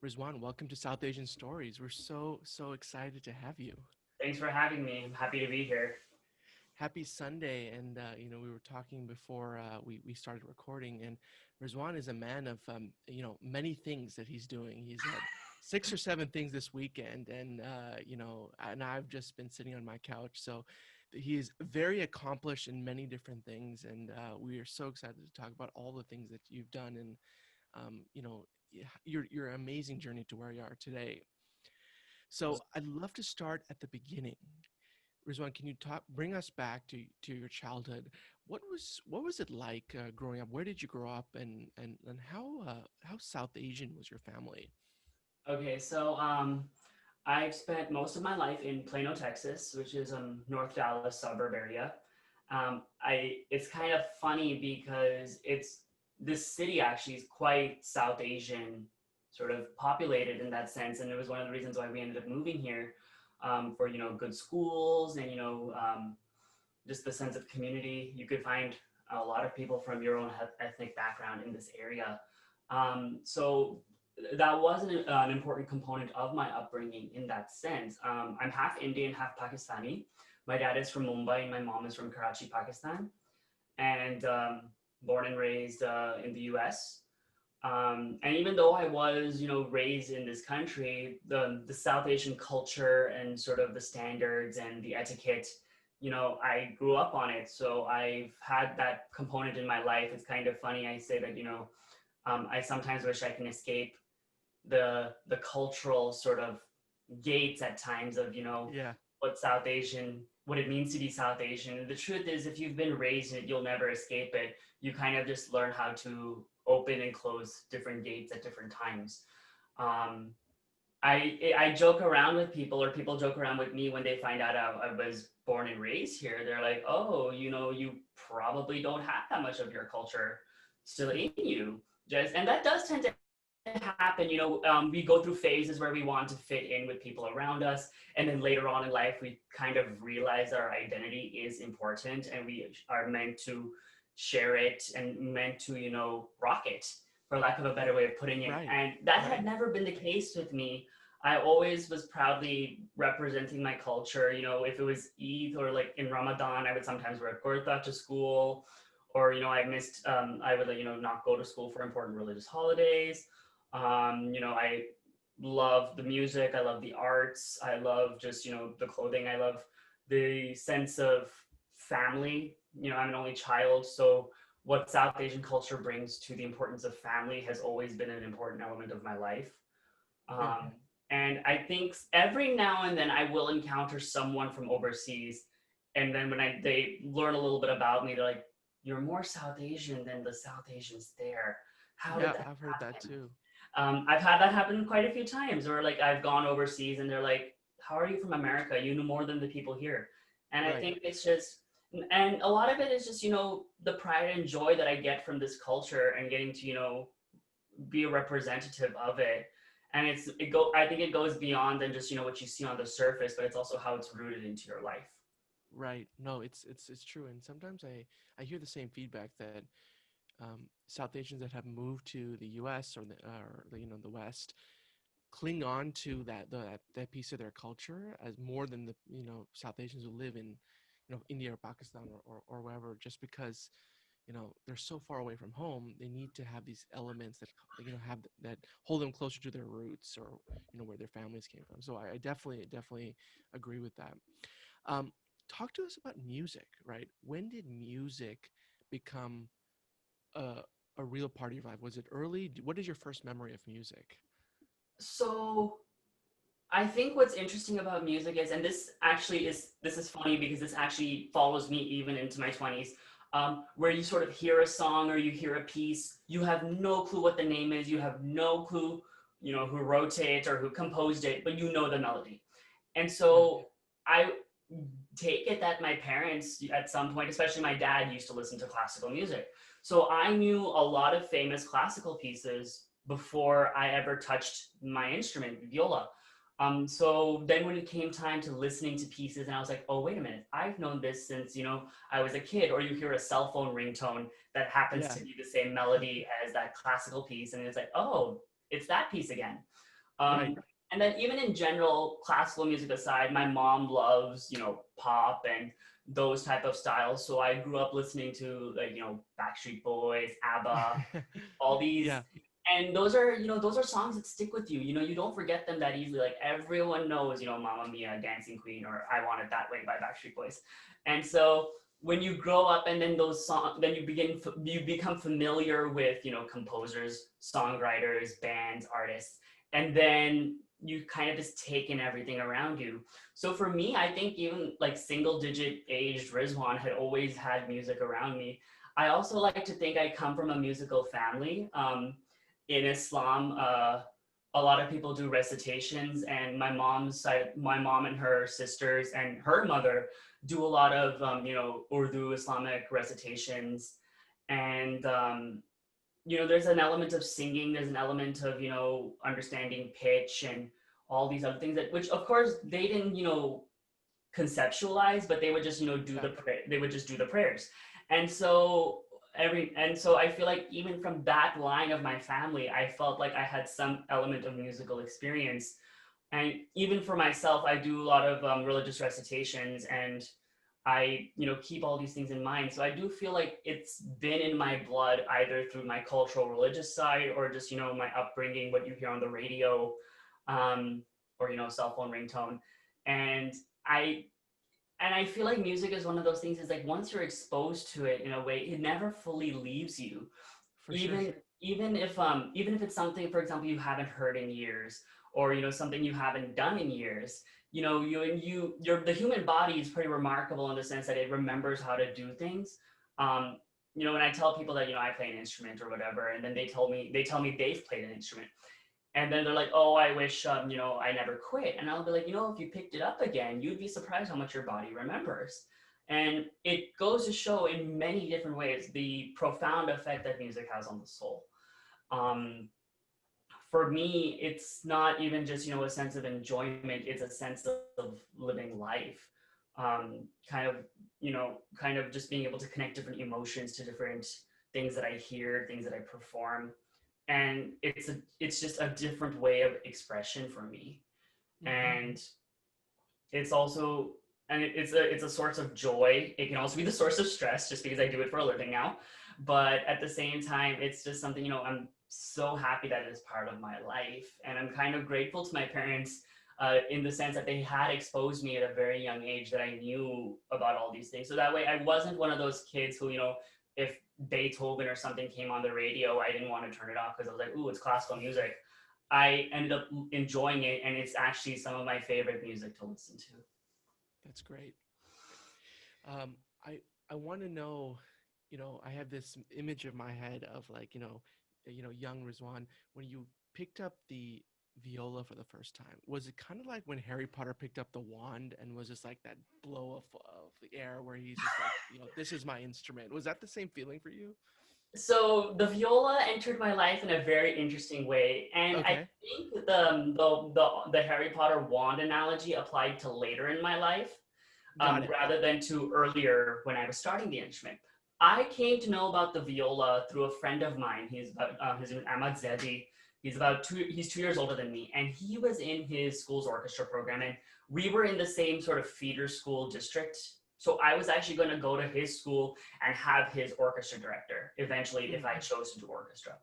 Rizwan, welcome to South Asian Stories. We're so excited to have you. Thanks for having me. I'm happy to be here. Happy Sunday. And, we were talking before we started recording, and Rizwan is a man of, many things that he's doing. He's had six or seven things this weekend, and I've just been sitting on my couch. So he is very accomplished in many different things. And we are so excited to talk about all the things that you've done and, your amazing journey to where you are today. So I'd love to start at the beginning. Rizwan, can you bring us back to your childhood? What was it like growing up? Where did you grow up, and how South Asian was your family? Okay, so I've spent most of my life in Plano, Texas, which is North Dallas suburb area. It's kind of funny because this city actually is quite South Asian sort of populated in that sense, and it was one of the reasons why we ended up moving here for good schools and just the sense of community. You could find a lot of people from your own ethnic background in this area. So that was an important component of my upbringing in that sense. I'm half Indian, half Pakistani. My dad is from Mumbai and my mom is from Karachi, Pakistan, and born and raised in the US. And even though I was, raised in this country, the South Asian culture and sort of the standards and the etiquette, I grew up on it. So I've had that component in my life. It's kind of funny. I say that, I sometimes wish I can escape the cultural sort of gates at times of Yeah, what it means to be South Asian. And the truth is, if you've been raised in it, you'll never escape it. You kind of just learn how to open and close different gates at different times. um, I joke around with people, or people joke around with me when they find out I was born and raised here. They're like, "Oh, you probably don't have that much of your culture still in you." Just and that does tend to happen. We go through phases where we want to fit in with people around us, and then later on in life, we kind of realize our identity is important, and we are meant to share it and meant to rock it, for lack of a better way of putting it. right, And that had right. never been the case with me. I always was proudly representing my culture. If it was Eid or like in Ramadan, I would sometimes wear kurta to school, or I would not go to school for important religious holidays. I love the music. I love the arts. I love just the clothing. I love the sense of family. I'm an only child, so what South Asian culture brings to the importance of family has always been an important element of my life. Yeah, Um, and I think every now and then I will encounter someone from overseas, and then when they learn a little bit about me, they're like, "You're more South Asian than the South Asians there. How did yeah. that I've heard that happen?" too. I've had that happen quite a few times, or like I've gone overseas and they're like, "How are you from America? You know more than the people here." And I Right. think it's just, and a lot of it is just the pride and joy that I get from this culture and getting to be a representative of it. And I think it goes beyond than just what you see on the surface, but it's also how it's rooted into your life. Right. No, it's true. And sometimes I hear the same feedback that South Asians that have moved to the U.S. or the West cling on to that piece of their culture as more than the South Asians who live in India or Pakistan or wherever, just because they're so far away from home. They need to have these elements that have that hold them closer to their roots, or where their families came from. So I definitely agree with that. um, Talk to us about music. Right, when did music become a, a real part of your life? Was it early? What is your first memory of music? So I think what's interesting about music is, and this is funny because this actually follows me even into my 20s, where you sort of hear a song or you hear a piece, you have no clue what the name is, you have no clue, who wrote it or who composed it, but you know the melody. And Right. so I take it that my parents, at some point, especially my dad, used to listen to classical music. So I knew a lot of famous classical pieces before I ever touched my instrument, viola. So then when it came time to listening to pieces, and I was like, oh, wait a minute, I've known this since, I was a kid. Or you hear a cell phone ringtone that happens Yeah. to be the same melody as that classical piece. And it's like, oh, it's that piece again. Right. And then even in general, classical music aside, my mom loves, pop and those type of styles. So I grew up listening to like, Backstreet Boys, ABBA, all these. Yeah. And those are songs that stick with you. You don't forget them that easily. Like everyone knows, Mamma Mia, Dancing Queen, or I Want It That Way by Backstreet Boys. And so when you grow up and then those songs, then you become familiar with, composers, songwriters, bands, artists, and then you kind of just take in everything around you. So for me, I think even like single digit aged Rizwan had always had music around me. I also like to think I come from a musical family. In Islam, a lot of people do recitations, and my mom's side, my mom and her sisters and her mother do a lot of, Urdu Islamic recitations. And there's an element of singing, there's an element of, understanding pitch and all these other things that, which of course they didn't, conceptualize, but they would just, Yeah. they would just do the prayers. And so I feel like even from that line of my family, I felt like I had some element of musical experience. And even for myself, I do a lot of religious recitations, and I, keep all these things in mind. So I do feel like it's been in my blood, either through my cultural religious side or just, my upbringing, what you hear on the radio, um, or, cell phone ringtone. And I I feel like music is one of those things, is like once you're exposed to it in a way, it never fully leaves you. For sure. Even if it's something, for example, you haven't heard in years, or something you haven't done in years. The human body is pretty remarkable in the sense that it remembers how to do things. Um, when I tell people that I play an instrument or whatever, and then they tell me they've played an instrument, and then they're like, oh, I wish I never quit. And I'll be like, if you picked it up again, you'd be surprised how much your body remembers. And it goes to show in many different ways the profound effect that music has on the soul. Um, for me, it's not even just a sense of enjoyment; it's a sense of living life. Kind of just being able to connect different emotions to different things that I hear, things that I perform, and it's just a different way of expression for me. Hmm. And it's also it's a source of joy. It can also be the source of stress, just because I do it for a living now. But at the same time, it's just something, I'm so happy that it is part of my life, and I'm kind of grateful to my parents, in the sense that they had exposed me at a very young age, that I knew about all these things. So that way I wasn't one of those kids who, if Beethoven or something came on the radio, I didn't want to turn it off because I was like, ooh, it's classical music. I ended up enjoying it, and it's actually some of my favorite music to listen to. That's great. Um, I I want to know, I have this image of my head of like, young Rizwan when you picked up the viola for the first time. Was it kind of like when Harry Potter picked up the wand and was just like that blow of the air where he's just like, this is my instrument? Was that the same feeling for you? So the viola entered my life in a very interesting way, and I Okay, think the Harry Potter wand analogy applied to later in my life, got it. rather than to earlier when I was starting the instrument. I came to know about the viola through a friend of mine. His name is Ahmad Zedi. He's 2 years older than me, and he was in his school's orchestra program, and we were in the same sort of feeder school district. So I was actually going to go to his school and have his orchestra director eventually, if I Hmm. chose to do orchestra.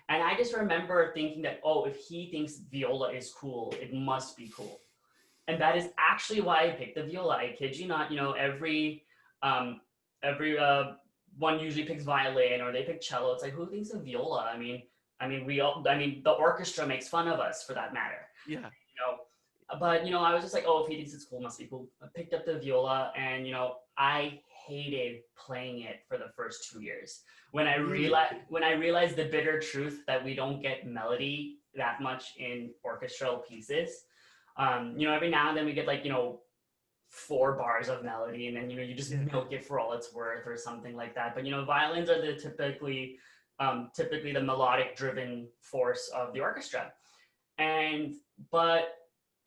And I just remember thinking that, oh, if he thinks viola is cool, it must be cool. And that is actually why I picked the viola. I kid you not. Um, every one usually picks violin, or they pick cello. It's like, who thinks of viola? The orchestra makes fun of us for that matter. Yeah. You know, but I was just like, oh, if he thinks it's cool, it must be cool. I picked up the viola, and I hated playing it for the first 2 years. Really? When I realized the bitter truth that we don't get melody that much in orchestral pieces. Every now and then we get like, 4 bars of melody, and then, you just Yeah. milk it for all it's worth or something like that. But, violins are typically the melodic driven force of the orchestra. But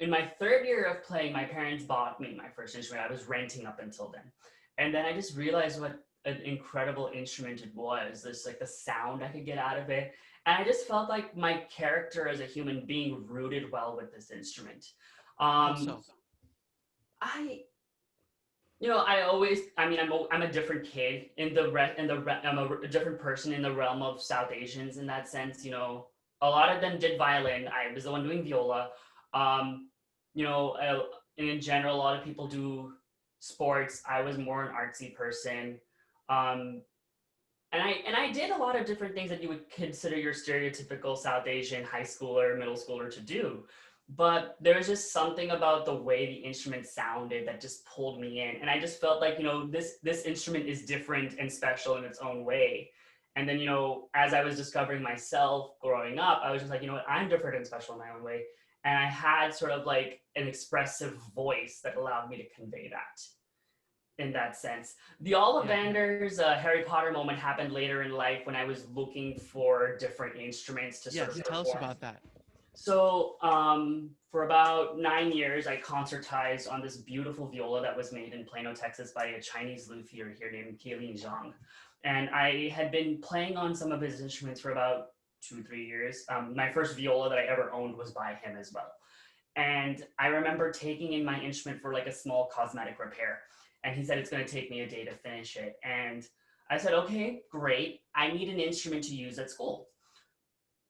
in my third year of playing, my parents bought me my first instrument. I was renting up until then. And then I just realized what an incredible instrument it was. This like the sound I could get out of it. And I just felt like my character as a human being rooted well with this instrument. How Um, so? I I always, I mean, I'm a different kid I'm a different person in the realm of South Asians in that sense. A lot of them did violin. I was the one doing viola. Um, and in general, a lot of people do sports. I was more an artsy person. Um, and I did a lot of different things that you would consider your stereotypical South Asian high schooler, middle schooler to do. But there was just something about the way the instrument sounded that just pulled me in. And I just felt like, this instrument is different and special in its own way. And then, as I was discovering myself growing up, I was just like, what, I'm different and special in my own way. And I had sort of like an expressive voice that allowed me to convey that in that sense. The Yeah. Ollivanders Harry Potter moment happened later in life when I was looking for different instruments to sort of Yes. Tell us perform. about that. So, for about 9 years, I concertized on this beautiful viola that was made in Plano, Texas by a Chinese luthier here named Keilin Zhang. And I had been playing on some of his instruments for about 2, 3 years. My first viola that I ever owned was by him as well. And I remember taking in my instrument for like a small cosmetic repair. And he said it's going to take me a day to finish it. And I said, okay, great. I need an instrument to use at school.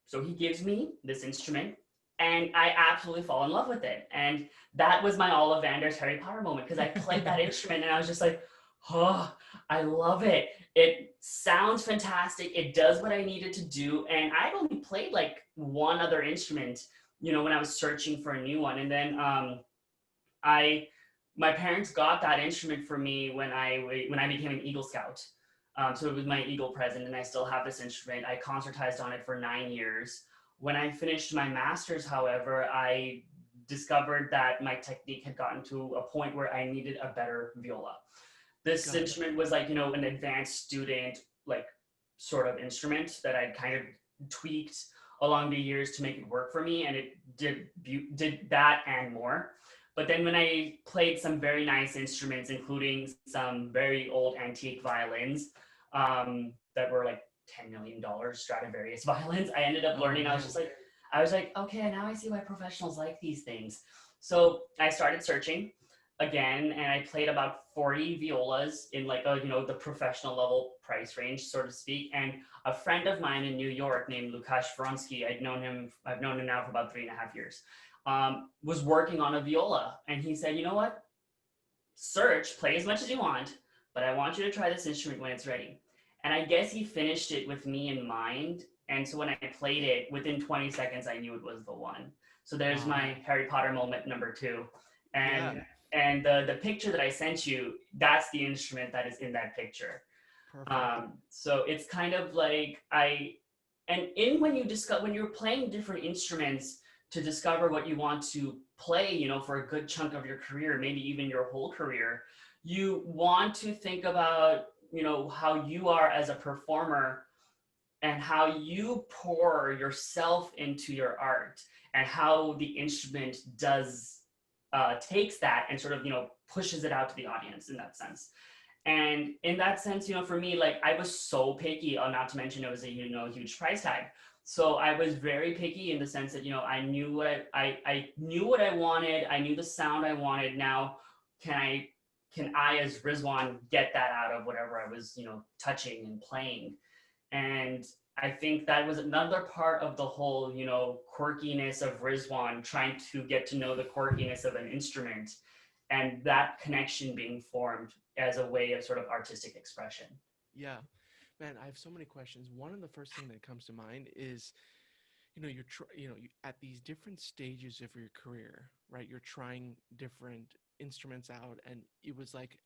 So he gives me this instrument and I absolutely fall in love with it. And that was my Ollivander's Harry Potter moment because I played that instrument and I was just like, oh, I love it. It sounds fantastic. It does what I needed to do. And I'd only played like one other instrument, when I was searching for a new one. And then I my parents got that instrument for me when I became an Eagle Scout. So it was my Eagle present, and I still have this instrument. I concertized on it for 9 years. When I finished my master's, however, I discovered that my technique had gotten to a point where I needed a better viola. This Got it. instrument was like, an advanced student, like, sort of instrument that I'd kind of tweaked along the years to make it work for me, and it did that and more. But then when I played some very nice instruments, including some very old antique violins that were like $10 million Stradivarius violins, I ended up Oh learning. man. I was like, okay, now I see why professionals like these things. So I started searching again, and I played about 40 violas in like the professional level price range, so to speak. And a friend of mine in New York named Lukasz Vronsky, I've known him now for about 3.5 years, was working on a viola. And he said, you know what? Search, play as much as you want, but I want you to try this instrument when it's ready. And I guess he finished it with me in mind. And so when I played it, within 20 seconds, I knew it was the one. So there's Wow. my Harry Potter moment number two. Yeah. And the picture that I sent you, that's the instrument that is in that picture. Perfect. So it's kind of like when you're playing different instruments to discover what you want to play, for a good chunk of your career, maybe even your whole career, you want to think about, how you are as a performer and how you pour yourself into your art and how the instrument does takes that and sort of pushes it out to the audience in that sense. And in that sense, for me, like I was so picky, not to mention it was a huge price tag. So I was very picky in the sense that I knew I knew what I wanted. I knew the sound I wanted. Now, can I as Rizwan get that out of whatever I was touching and playing? And I think that was another part of the whole quirkiness of Rizwan, trying to get to know the quirkiness of an instrument, and that connection being formed as a way of sort of artistic expression. Yeah. Man, I have so many questions. One of the first thing that comes to mind is, at these different stages of your career, right? You're trying different instruments out, and it was like,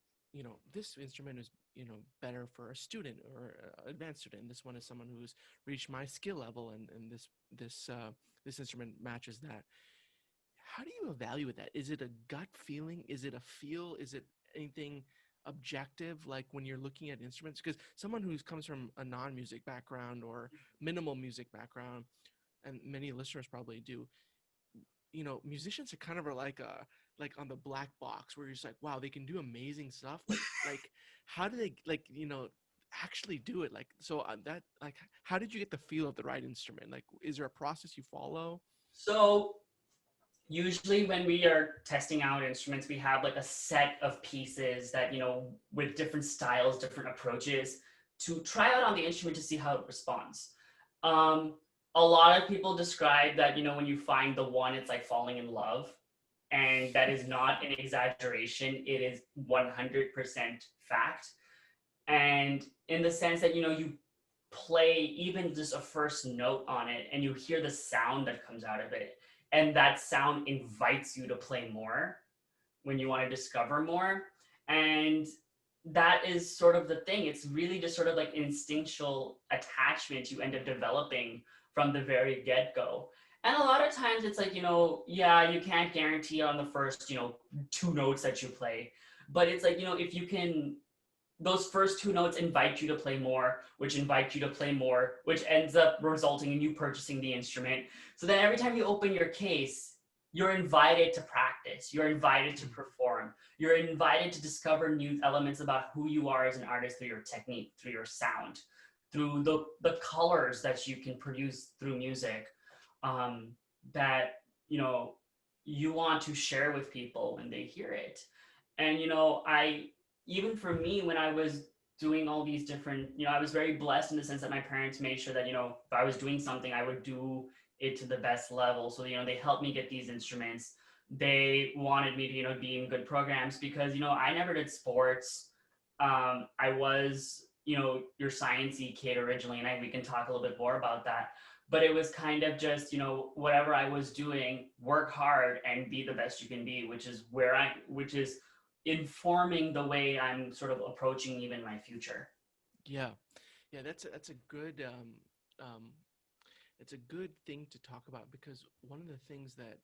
this instrument is, better for a student or advanced student. This one is someone who's reached my skill level, and this instrument matches that. How do you evaluate that? Is it a gut feeling? Is it a feel? Is it anything objective, like when you're looking at instruments? Because someone who comes from a non-music background or minimal music background, and many listeners probably do, musicians are kind of like on the black box where you're just like, wow, they can do amazing stuff. Like how do they, like, actually do it? Like, so that, like, how did you get the feel of the right instrument? Like, is there a process you follow? So usually when we are testing out instruments, we have like a set of pieces that, with different styles, different approaches to try out on the instrument to see how it responds. Um, a lot of people describe that, when you find the one, it's like falling in love. And that is not an exaggeration. It is 100% fact. And in the sense that, you play even just a first note on it and you hear the sound that comes out of it. And that sound invites you to play more when you want to discover more. And that is sort of the thing. It's really just sort of like instinctual attachment you end up developing from the very get-go. And a lot of times it's like, yeah, you can't guarantee on the first, two notes that you play. But it's like, if you can, those first two notes invite you to play more, which invite you to play more, which ends up resulting in you purchasing the instrument. So then every time you open your case, you're invited to practice, you're invited to perform, you're invited to discover new elements about who you are as an artist through your technique, through your sound, through the colors that you can produce through music, that, you want to share with people when they hear it. And, even for me, when I was doing all these different, I was very blessed in the sense that my parents made sure that, if I was doing something, I would do it to the best level. So, they helped me get these instruments. They wanted me to, be in good programs because, I never did sports. I was, your sciencey kid originally, and we can talk a little bit more about that. But it was kind of just, whatever I was doing, work hard and be the best you can be, which is informing the way I'm sort of approaching even my future. Yeah, yeah, that's a good it's a good thing to talk about, because one of the things that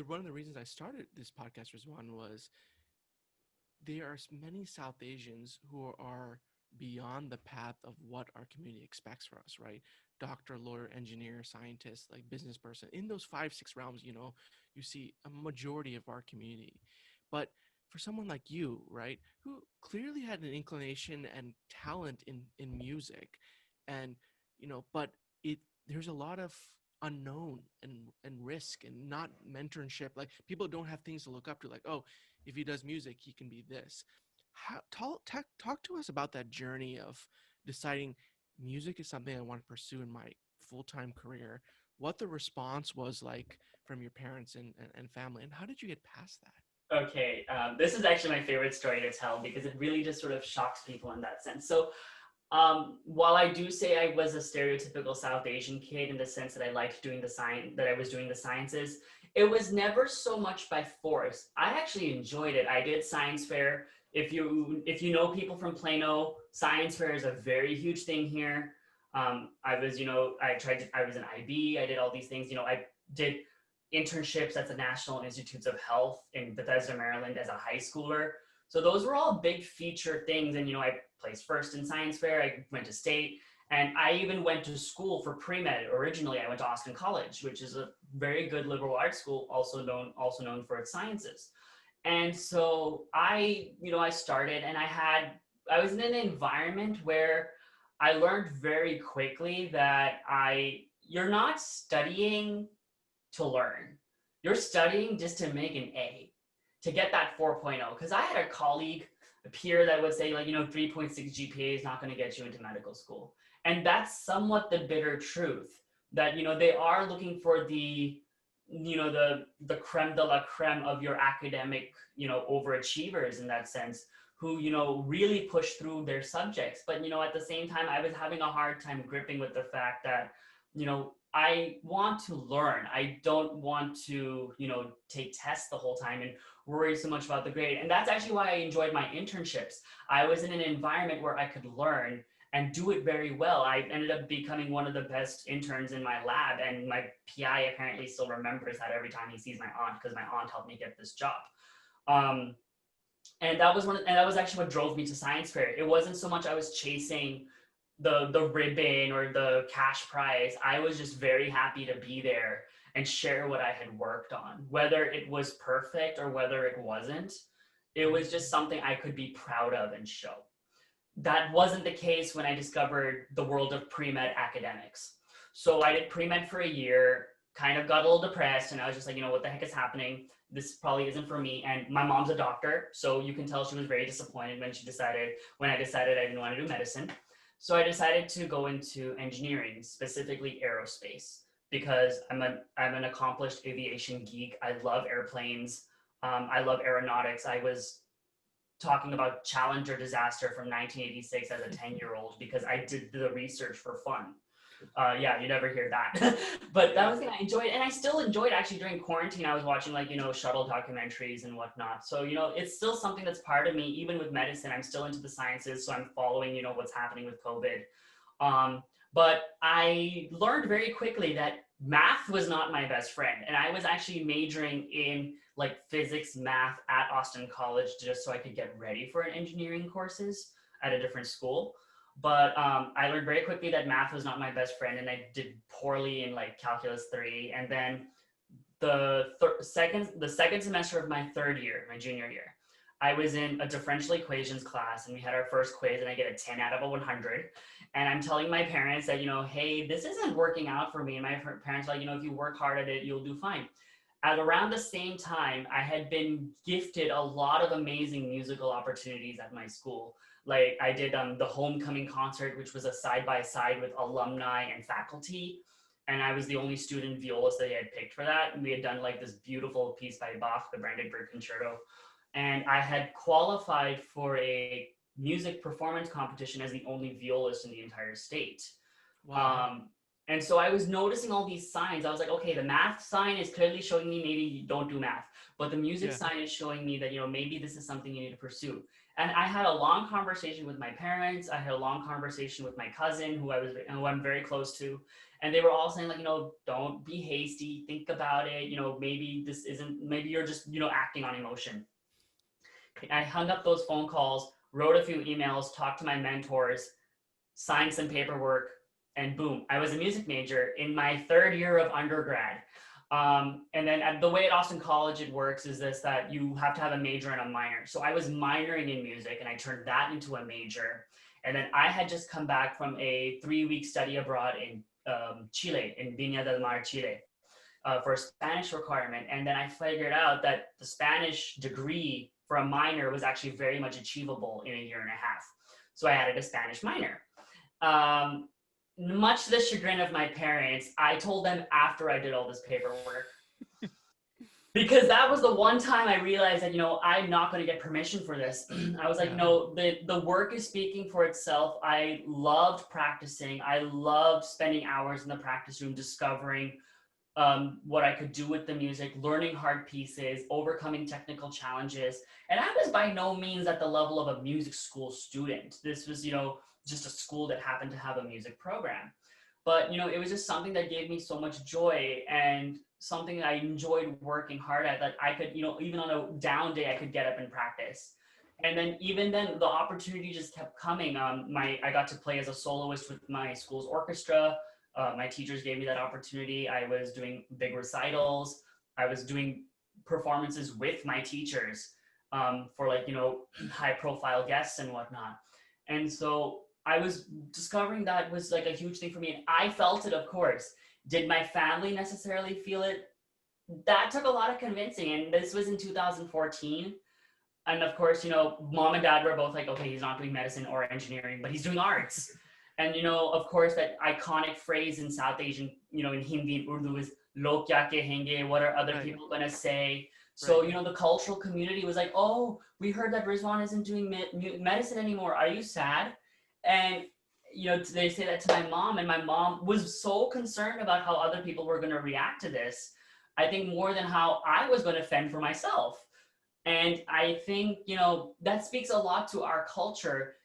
one of the reasons I started this podcast, Rizwan, was there are many South Asians who are beyond the path of what our community expects for us, right? Doctor, lawyer, engineer, scientist, like business person. In those 5, 6 realms, you see a majority of our community. But for someone like you, right, who clearly had an inclination and talent in music, and but it there's a lot of unknown and risk and not mentorship. Like, people don't have things to look up to, like, oh, if he does music, he can be this. Talk to us about that journey of deciding music is something I want to pursue in my full-time career. What the response was like from your parents and family, and how did you get past that? Okay, this is actually my favorite story to tell because it really just sort of shocks people in that sense. So, while I do say I was a stereotypical South Asian kid in the sense that I liked doing that I was doing the sciences, it was never so much by force. I actually enjoyed it. I did science fair. If you know people from Plano, science fair is a very huge thing here. I was, I was an IB. I did all these things. I did internships at the National Institutes of Health in Bethesda, Maryland as a high schooler. So those were all big feature things. And, I placed first in science fair. I went to state, and I even went to school for pre-med. Originally, I went to Austin College, which is a very good liberal arts school, also known for its sciences. And so I started, and I was in an environment where I learned very quickly that you're not studying to learn. You're studying just to make an A, to get that 4.0. Because I had a colleague, a peer that would say, like, 3.6 GPA is not going to get you into medical school. And that's somewhat the bitter truth, that, they are looking for the creme de la creme of your academic, overachievers in that sense, who, really push through their subjects. But, at the same time, I was having a hard time gripping with the fact that, I want to learn. I don't want to, take tests the whole time and worry so much about the grade. And that's actually why I enjoyed my internships. I was in an environment where I could learn and do it very well. I ended up becoming one of the best interns in my lab, and my PI apparently still remembers that every time he sees my aunt, because my aunt helped me get this job. Um, and that was actually what drove me to science fair. It wasn't so much I was chasing the ribbon or the cash prize. I was just very happy to be there and share what I had worked on, whether it was perfect or whether it wasn't. It was just something I could be proud of and show. that wasn't the case when I discovered the world of pre-med academics. So I did pre-med for a year, kind of got a little depressed, and I was just like, what the heck is happening? This probably isn't for me. And my mom's a doctor, so you can tell she was very disappointed when I decided I didn't want to do medicine. So I decided to go into engineering, specifically aerospace, because I'm an accomplished aviation geek. I love airplanes. I love aeronautics. I was talking about Challenger disaster from 1986 as a 10-year-old because I did the research for fun. Yeah, you never hear that. But that was the thing I enjoyed. And I still enjoyed actually during quarantine. I was watching shuttle documentaries and whatnot. So, it's still something that's part of me. Even with medicine, I'm still into the sciences. So I'm following, what's happening with COVID. But I learned very quickly that math was not my best friend. And I was actually majoring in physics, math at Austin College just so I could get ready for engineering courses at a different school. But I learned very quickly that math was not my best friend, and I did poorly in calculus 3. And then the second semester of my third year, my junior year, I was in a differential equations class, and we had our first quiz, and I get a 10 out of 100. And I'm telling my parents that, hey, this isn't working out for me. And my parents are like, if you work hard at it, you'll do fine. At around the same time, I had been gifted a lot of amazing musical opportunities at my school. I did the homecoming concert, which was a side-by-side with alumni and faculty. And I was the only student violist that they had picked for that. And we had done this beautiful piece by Bach, the Brandenburg Concerto. And I had qualified for a music performance competition as the only violist in the entire state. Wow. And so I was noticing all these signs. I was like, okay, the math sign is clearly showing me maybe you don't do math, but the music sign is showing me that, maybe this is something you need to pursue. And I had a long conversation with my parents. I had a long conversation with my cousin, who I'm very close to. And they were all saying don't be hasty, think about it. Maybe you're just, acting on emotion. I hung up those phone calls, wrote a few emails, talked to my mentors, signed some paperwork, and boom, I was a music major in my third year of undergrad. And then the way at Austin College it works is that you have to have a major and a minor. So I was minoring in music, and I turned that into a major. And then I had just come back from a 3-week study abroad in Chile, in Viña del Mar, Chile, for a Spanish requirement. And then I figured out that the Spanish degree for a minor was actually very much achievable in a year and a half. So I added a Spanish minor. Much to the chagrin of my parents, I told them after I did all this paperwork. Because that was the one time I realized that, I'm not going to get permission for this. I was like, no, the work is speaking for itself. I loved practicing. I loved spending hours in the practice room, discovering what I could do with the music, learning hard pieces, overcoming technical challenges. And I was by no means at the level of a music school student. This was, just a school that happened to have a music program. But, it was just something that gave me so much joy and something I enjoyed working hard at, that I could, even on a down day, I could get up and practice. And then even then, the opportunity just kept coming. I got to play as a soloist with my school's orchestra. My teachers gave me that opportunity. I was doing big recitals. I was doing performances with my teachers for high profile guests and whatnot. And so I was discovering that was a huge thing for me. And I felt it, of course. Did my family necessarily feel it? That took a lot of convincing. And this was in 2014. And of course, mom and dad were both like, okay, he's not doing medicine or engineering, but he's doing arts. And, of course, that iconic phrase in South Asian, in Hindi and Urdu is, log kya kahenge, what are other people going to say? So, the cultural community was like, oh, we heard that Rizwan isn't doing medicine anymore. Are you sad? And, they say that to my mom, and my mom was so concerned about how other people were going to react to this, I think more than how I was going to fend for myself. And I think, that speaks a lot to our culture.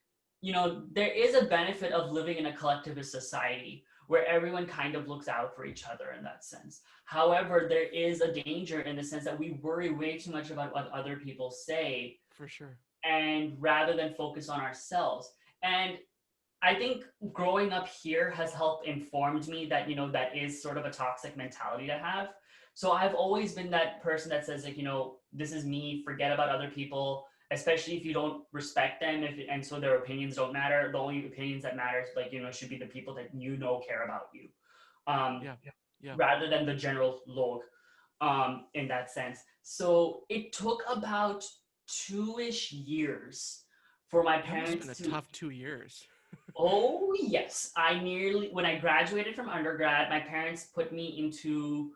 There is a benefit of living in a collectivist society where everyone kind of looks out for each other in that sense. However, there is a danger in the sense that we worry way too much about what other people say. For sure. And rather than focus on ourselves. And I think growing up here has helped informed me that, that is sort of a toxic mentality to have. So I've always been that person that says this is me, forget about other people. especially if you don't respect them, and so their opinions don't matter. The only opinions that matters, like, should be the people that care about you, um, Yeah. Yeah. rather than the general log, in that sense. So it took about 2-ish years for my That must have been parents a to. tough 2 years. Oh yes, when I graduated from undergrad, my parents put me into.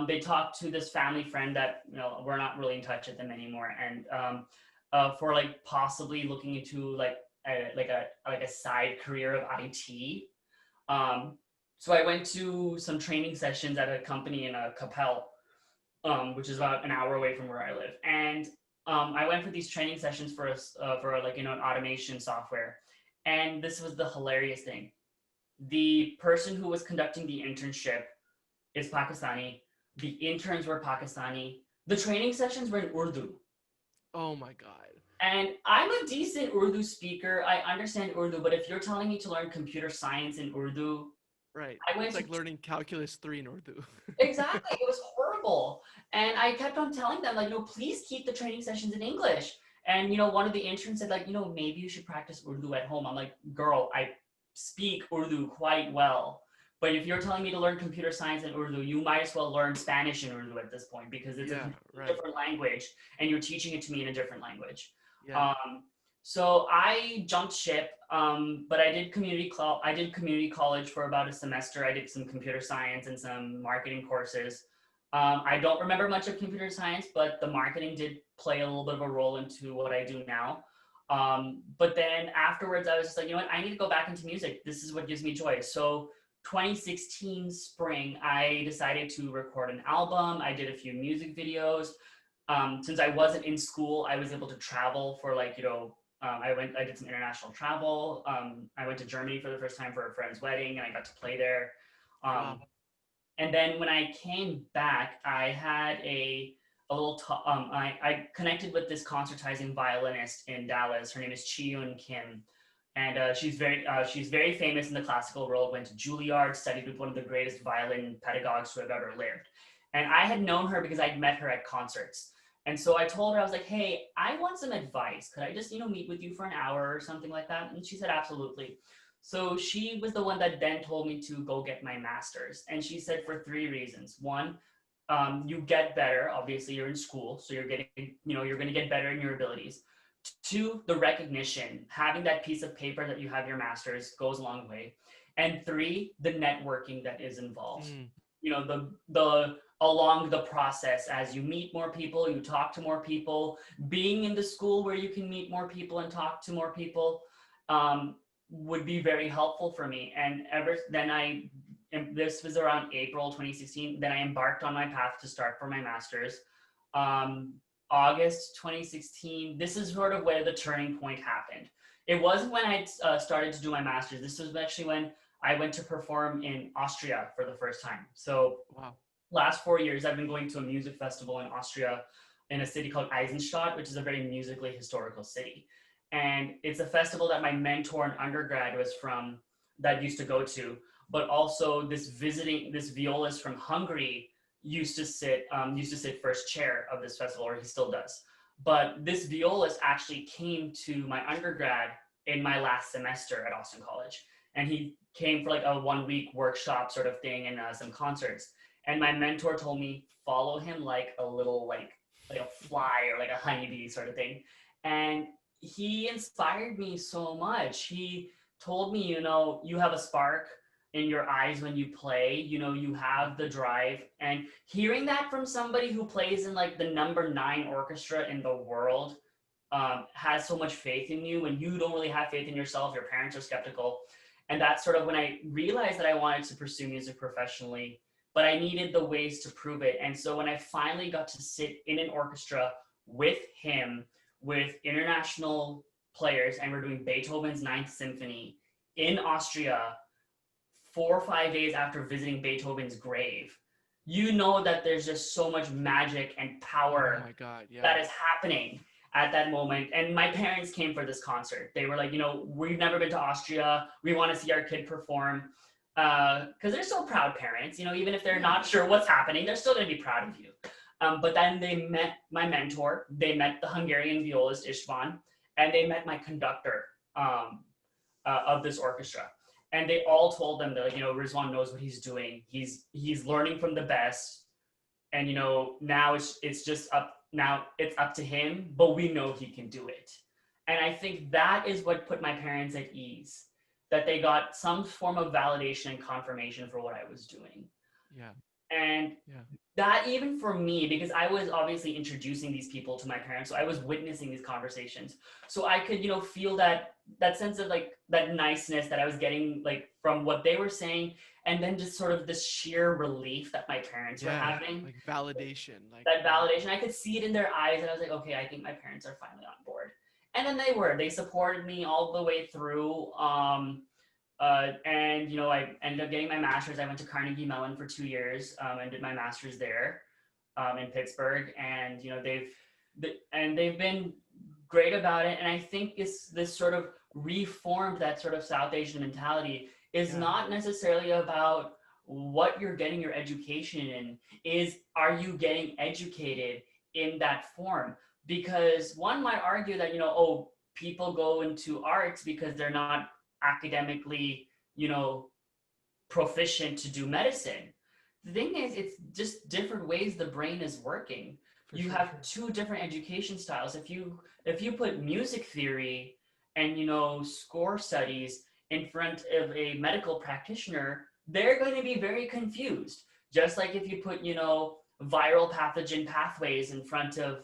They talked to this family friend that we're not really in touch with them anymore, and for like possibly looking into like a side career of IT. Um, so I went to some training sessions at a company in Capel, which is about an hour away from where I live, and I went for these training sessions for like an automation software, and this was the hilarious thing. The person who was conducting the internship is Pakistani. The interns were Pakistani. The training sessions were in Urdu. Oh my God. And I'm a decent Urdu speaker. I understand Urdu, but if you're telling me to learn computer science in Urdu, Right. I went It's to. like learning calculus 3 in Urdu. Exactly. It was horrible. And I kept on telling them, like, please keep the training sessions in English. And, one of the interns said, like, maybe you should practice Urdu at home. I'm like, girl, I speak Urdu quite well. But if you're telling me to learn computer science in Urdu, you might as well learn Spanish in Urdu at this point, because it's a Yeah, completely right. different language and you're teaching it to me in a different language. Yeah. Um, so I jumped ship, but I did community college for about a semester. I did some computer science and some marketing courses. I don't remember much of computer science, but the marketing did play a little bit of a role into what I do now. But then afterwards, I was just like, you know what? I need to go back into music. This is what gives me joy. So 2016 spring, I decided to record an album. I did a few music videos. Since I wasn't in school, I was able to travel for I did some international travel. I went to Germany for the first time for a friend's wedding, and I got to play there. Um, Wow. and then when I came back, I had a little. I connected with this concertizing violinist in Dallas. Her name is Chi-Yun Kim, and she's very famous in the classical world. Went to Juilliard, studied with one of the greatest violin pedagogues who have ever lived. And I had known her because I'd met her at concerts. And so I told her, I was like, hey, I want some advice. Could I just, meet with you for an hour or something like that? And she said, absolutely. So she was the one that then told me to go get my master's. And she said for 3 reasons. One, you get better. Obviously, you're in school, so you're you're going to get better in your abilities. Two, the recognition. Having that piece of paper that you have your master's goes a long way. And three, the networking that is involved. Mm. The along the process, as you meet more people, you talk to more people, being in the school where you can meet more people and talk to more people, would be very helpful for me. And ever then this was around April 2016, then I embarked on my path to start for my master's. August 2016, this is sort of where the turning point happened. It wasn't when I started to do my master's. This was actually when I went to perform in Austria for the first time. So Wow. last 4 years, I've been going to a music festival in Austria in a city called Eisenstadt, which is a very musically historical city. And it's a festival that my mentor in undergrad was from, that used to go to, but also this violist from Hungary used to sit first chair of this festival, or he still does. But this violist actually came to my undergrad in my last semester at Austin College. And he came for like a 1 week workshop sort of thing and some concerts. And my mentor told me, follow him like a little, like a fly or like a honeybee sort of thing. And he inspired me so much. He told me, you have a spark in your eyes when you play, you have the drive. And hearing that from somebody who plays in like the number 9 orchestra in the world, has so much faith in you, when you don't really have faith in yourself, your parents are skeptical. And that's sort of when I realized that I wanted to pursue music professionally, but I needed the ways to prove it. And so when I finally got to sit in an orchestra with him, with international players, and we're doing Beethoven's Ninth Symphony in Austria, 4 or 5 days after visiting Beethoven's grave, that there's just so much magic and power Oh my God. Yeah. that is happening at that moment. And my parents came for this concert. They were like, we've never been to Austria. We want to see our kid perform. Because they're still proud parents, even if they're not sure what's happening, they're still going to be proud of you. But then they met my mentor, they met the Hungarian violist István, and they met my conductor of this orchestra. And they all told them that, like, Rizwan knows what he's doing. He's learning from the best, and now it's up to him, but we know he can do it. And I think that is what put my parents at ease, that they got some form of validation and confirmation for what I was doing. Yeah. And that, even for me, because I was obviously introducing these people to my parents, so I was witnessing these conversations, so I could feel that sense of like that niceness that I was getting, like, from what they were saying, and then just sort of this sheer relief that my parents were having, like validation, like that validation. I could see it in their eyes, and I was like, okay, I think my parents are finally on board. And then they supported me all the way through. And I ended up getting my master's. I went to Carnegie Mellon for 2 years and did my master's there in Pittsburgh. And they've been great about it. And I think this sort of reformed that sort of South Asian mentality is not necessarily about what you're getting your education in, is are you getting educated in that form? Because one might argue that people go into arts because they're not academically proficient to do medicine. The thing is, it's just different ways the brain is working. You have two different education styles. If you put music theory and score studies in front of a medical practitioner, they're going to be very confused. Just like if you put viral pathogen pathways in front of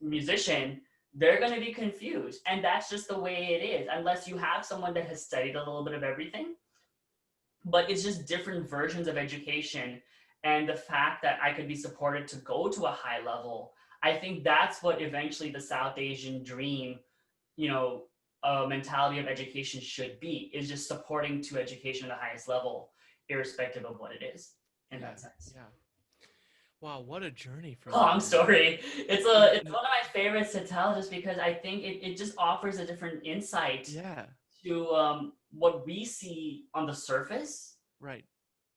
musician, they're going to be confused. And that's just the way it is, unless you have someone that has studied a little bit of everything. But it's just different versions of education. And the fact that I could be supported to go to a high level, I think that's what eventually the South Asian dream, mentality of education should be, is just supporting to education at the highest level, irrespective of what it is, in that sense. Yeah. Wow, what a journey for I'm sorry. It's one of my favorites to tell, just because I think it just offers a different insight to what we see on the surface. Right.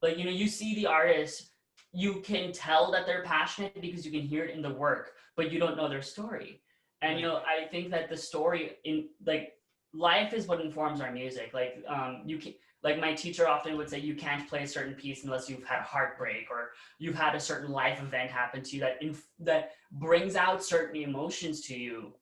Like, you see the artist, you can tell that they're passionate because you can hear it in the work, but you don't know their story. And, I think that the story in, like, life is what informs our music. Like, you can, like, my teacher often would say, you can't play a certain piece unless you've had heartbreak, or you've had a certain life event happen to you that brings out certain emotions to you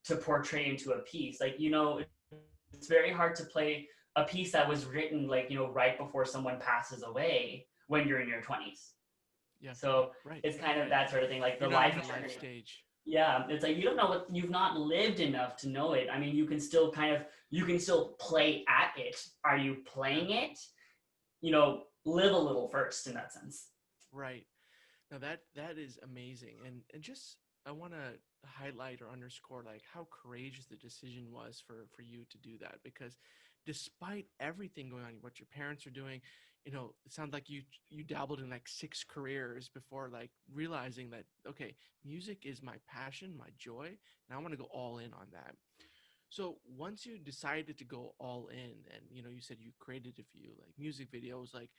to portray into a piece. Like, it's very hard to play a piece that was written, like, right before someone passes away when you're in your 20s. Yeah. So it's kind of that sort of thing, like the life stage. Yeah, it's like you don't know what, you've not lived enough to know it. I mean, you can still play at it. Are you playing it? Live a little first in that sense. Right. Now that is amazing, and just I want to highlight or underscore like how courageous the decision was for you to do that, because despite everything going on, what your parents are doing, it sounds like you dabbled in like 6 careers before like realizing that, okay, music is my passion, my joy, and I want to go all in on that. So once you decided to go all in, and you said you created a few like music videos, like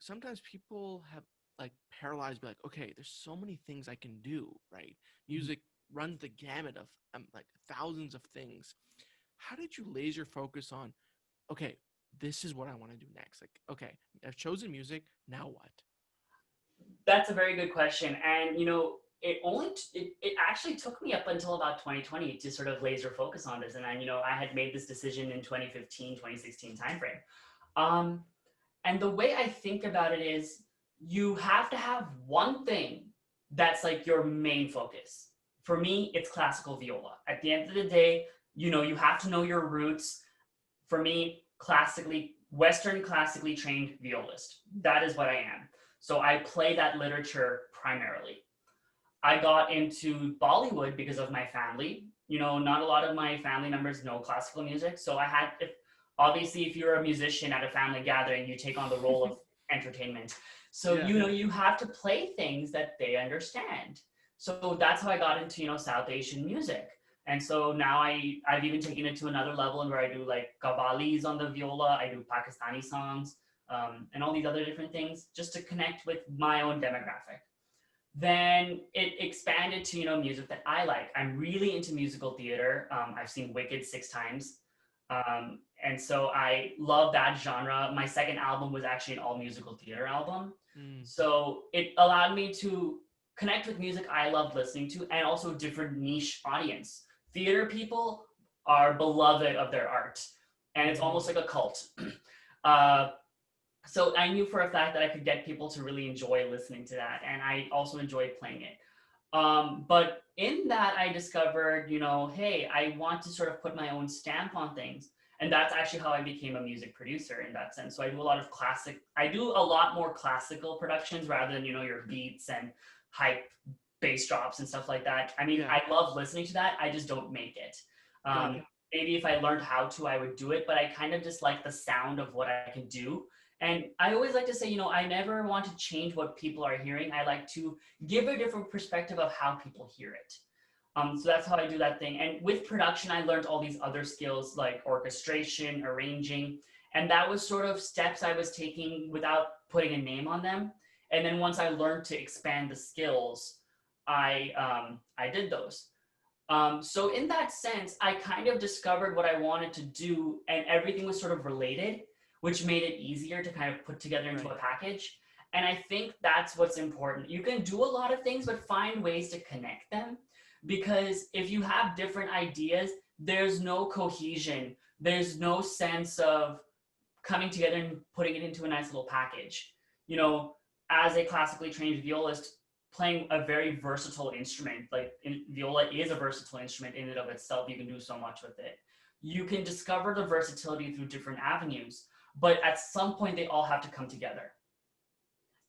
sometimes people have like paralyzed, be like, okay, there's so many things I can do, right? Music runs the gamut of like thousands of things. How did you laser focus on, okay, this is what I want to do next? Like, okay, I've chosen music, now what? That's a very good question. And it actually took me up until about 2020 to sort of laser focus on this. And I had made this decision in 2015, 2016 timeframe. And the way I think about it is, you have to have one thing that's like your main focus. For me, it's classical viola. At the end of the day, you have to know your roots. For me, Western classically trained violist. That is what I am. So I play that literature primarily. I got into Bollywood because of my family. Not a lot of my family members know classical music. So obviously, if you're a musician at a family gathering, you take on the role of entertainment. So, you have to play things that they understand. So that's how I got into, South Asian music. And so now I've even taken it to another level, and where I do like qawwalis on the viola, I do Pakistani songs, and all these other different things, just to connect with my own demographic. then it expanded to, music that I like. I'm really into musical theater. I've seen Wicked 6 times. And so I love that genre. My second album was actually an all musical theater album. Mm. So it allowed me to connect with music I love listening to and also different niche audience. Theater people are beloved of their art, and it's Mm-hmm. almost like a cult. uh, so I knew for a fact that I could get people to really enjoy listening to that, and I also enjoyed playing it. But in that, I discovered, hey, I want to sort of put my own stamp on things. And that's actually how I became a music producer in that sense. So I do a lot more classical productions rather than, your beats and hype bass drops and stuff like that. I mean, Yeah, I love listening to that. I just don't make it. got it. Maybe if I learned how to, I would do it, but I kind of just like the sound of what I can do. And I always like to say, I never want to change what people are hearing. I like to give a different perspective of how people hear it. So that's how I do that thing. And with production, I learned all these other skills like orchestration, arranging, and that was sort of steps I was taking without putting a name on them. And then once I learned to expand the skills, I did those. So in that sense, I kind of discovered what I wanted to do, and everything was sort of related, which made it easier to kind of put together into Right. a package. And I think that's what's important. You can do a lot of things, but find ways to connect them. Because if you have different ideas, there's no cohesion. There's no sense of coming together and putting it into a nice little package. You know, as a classically trained violist, playing a very versatile instrument, like viola is a versatile instrument in and of itself. You can do so much with it. You can discover the versatility through different avenues, but at some point they all have to come together.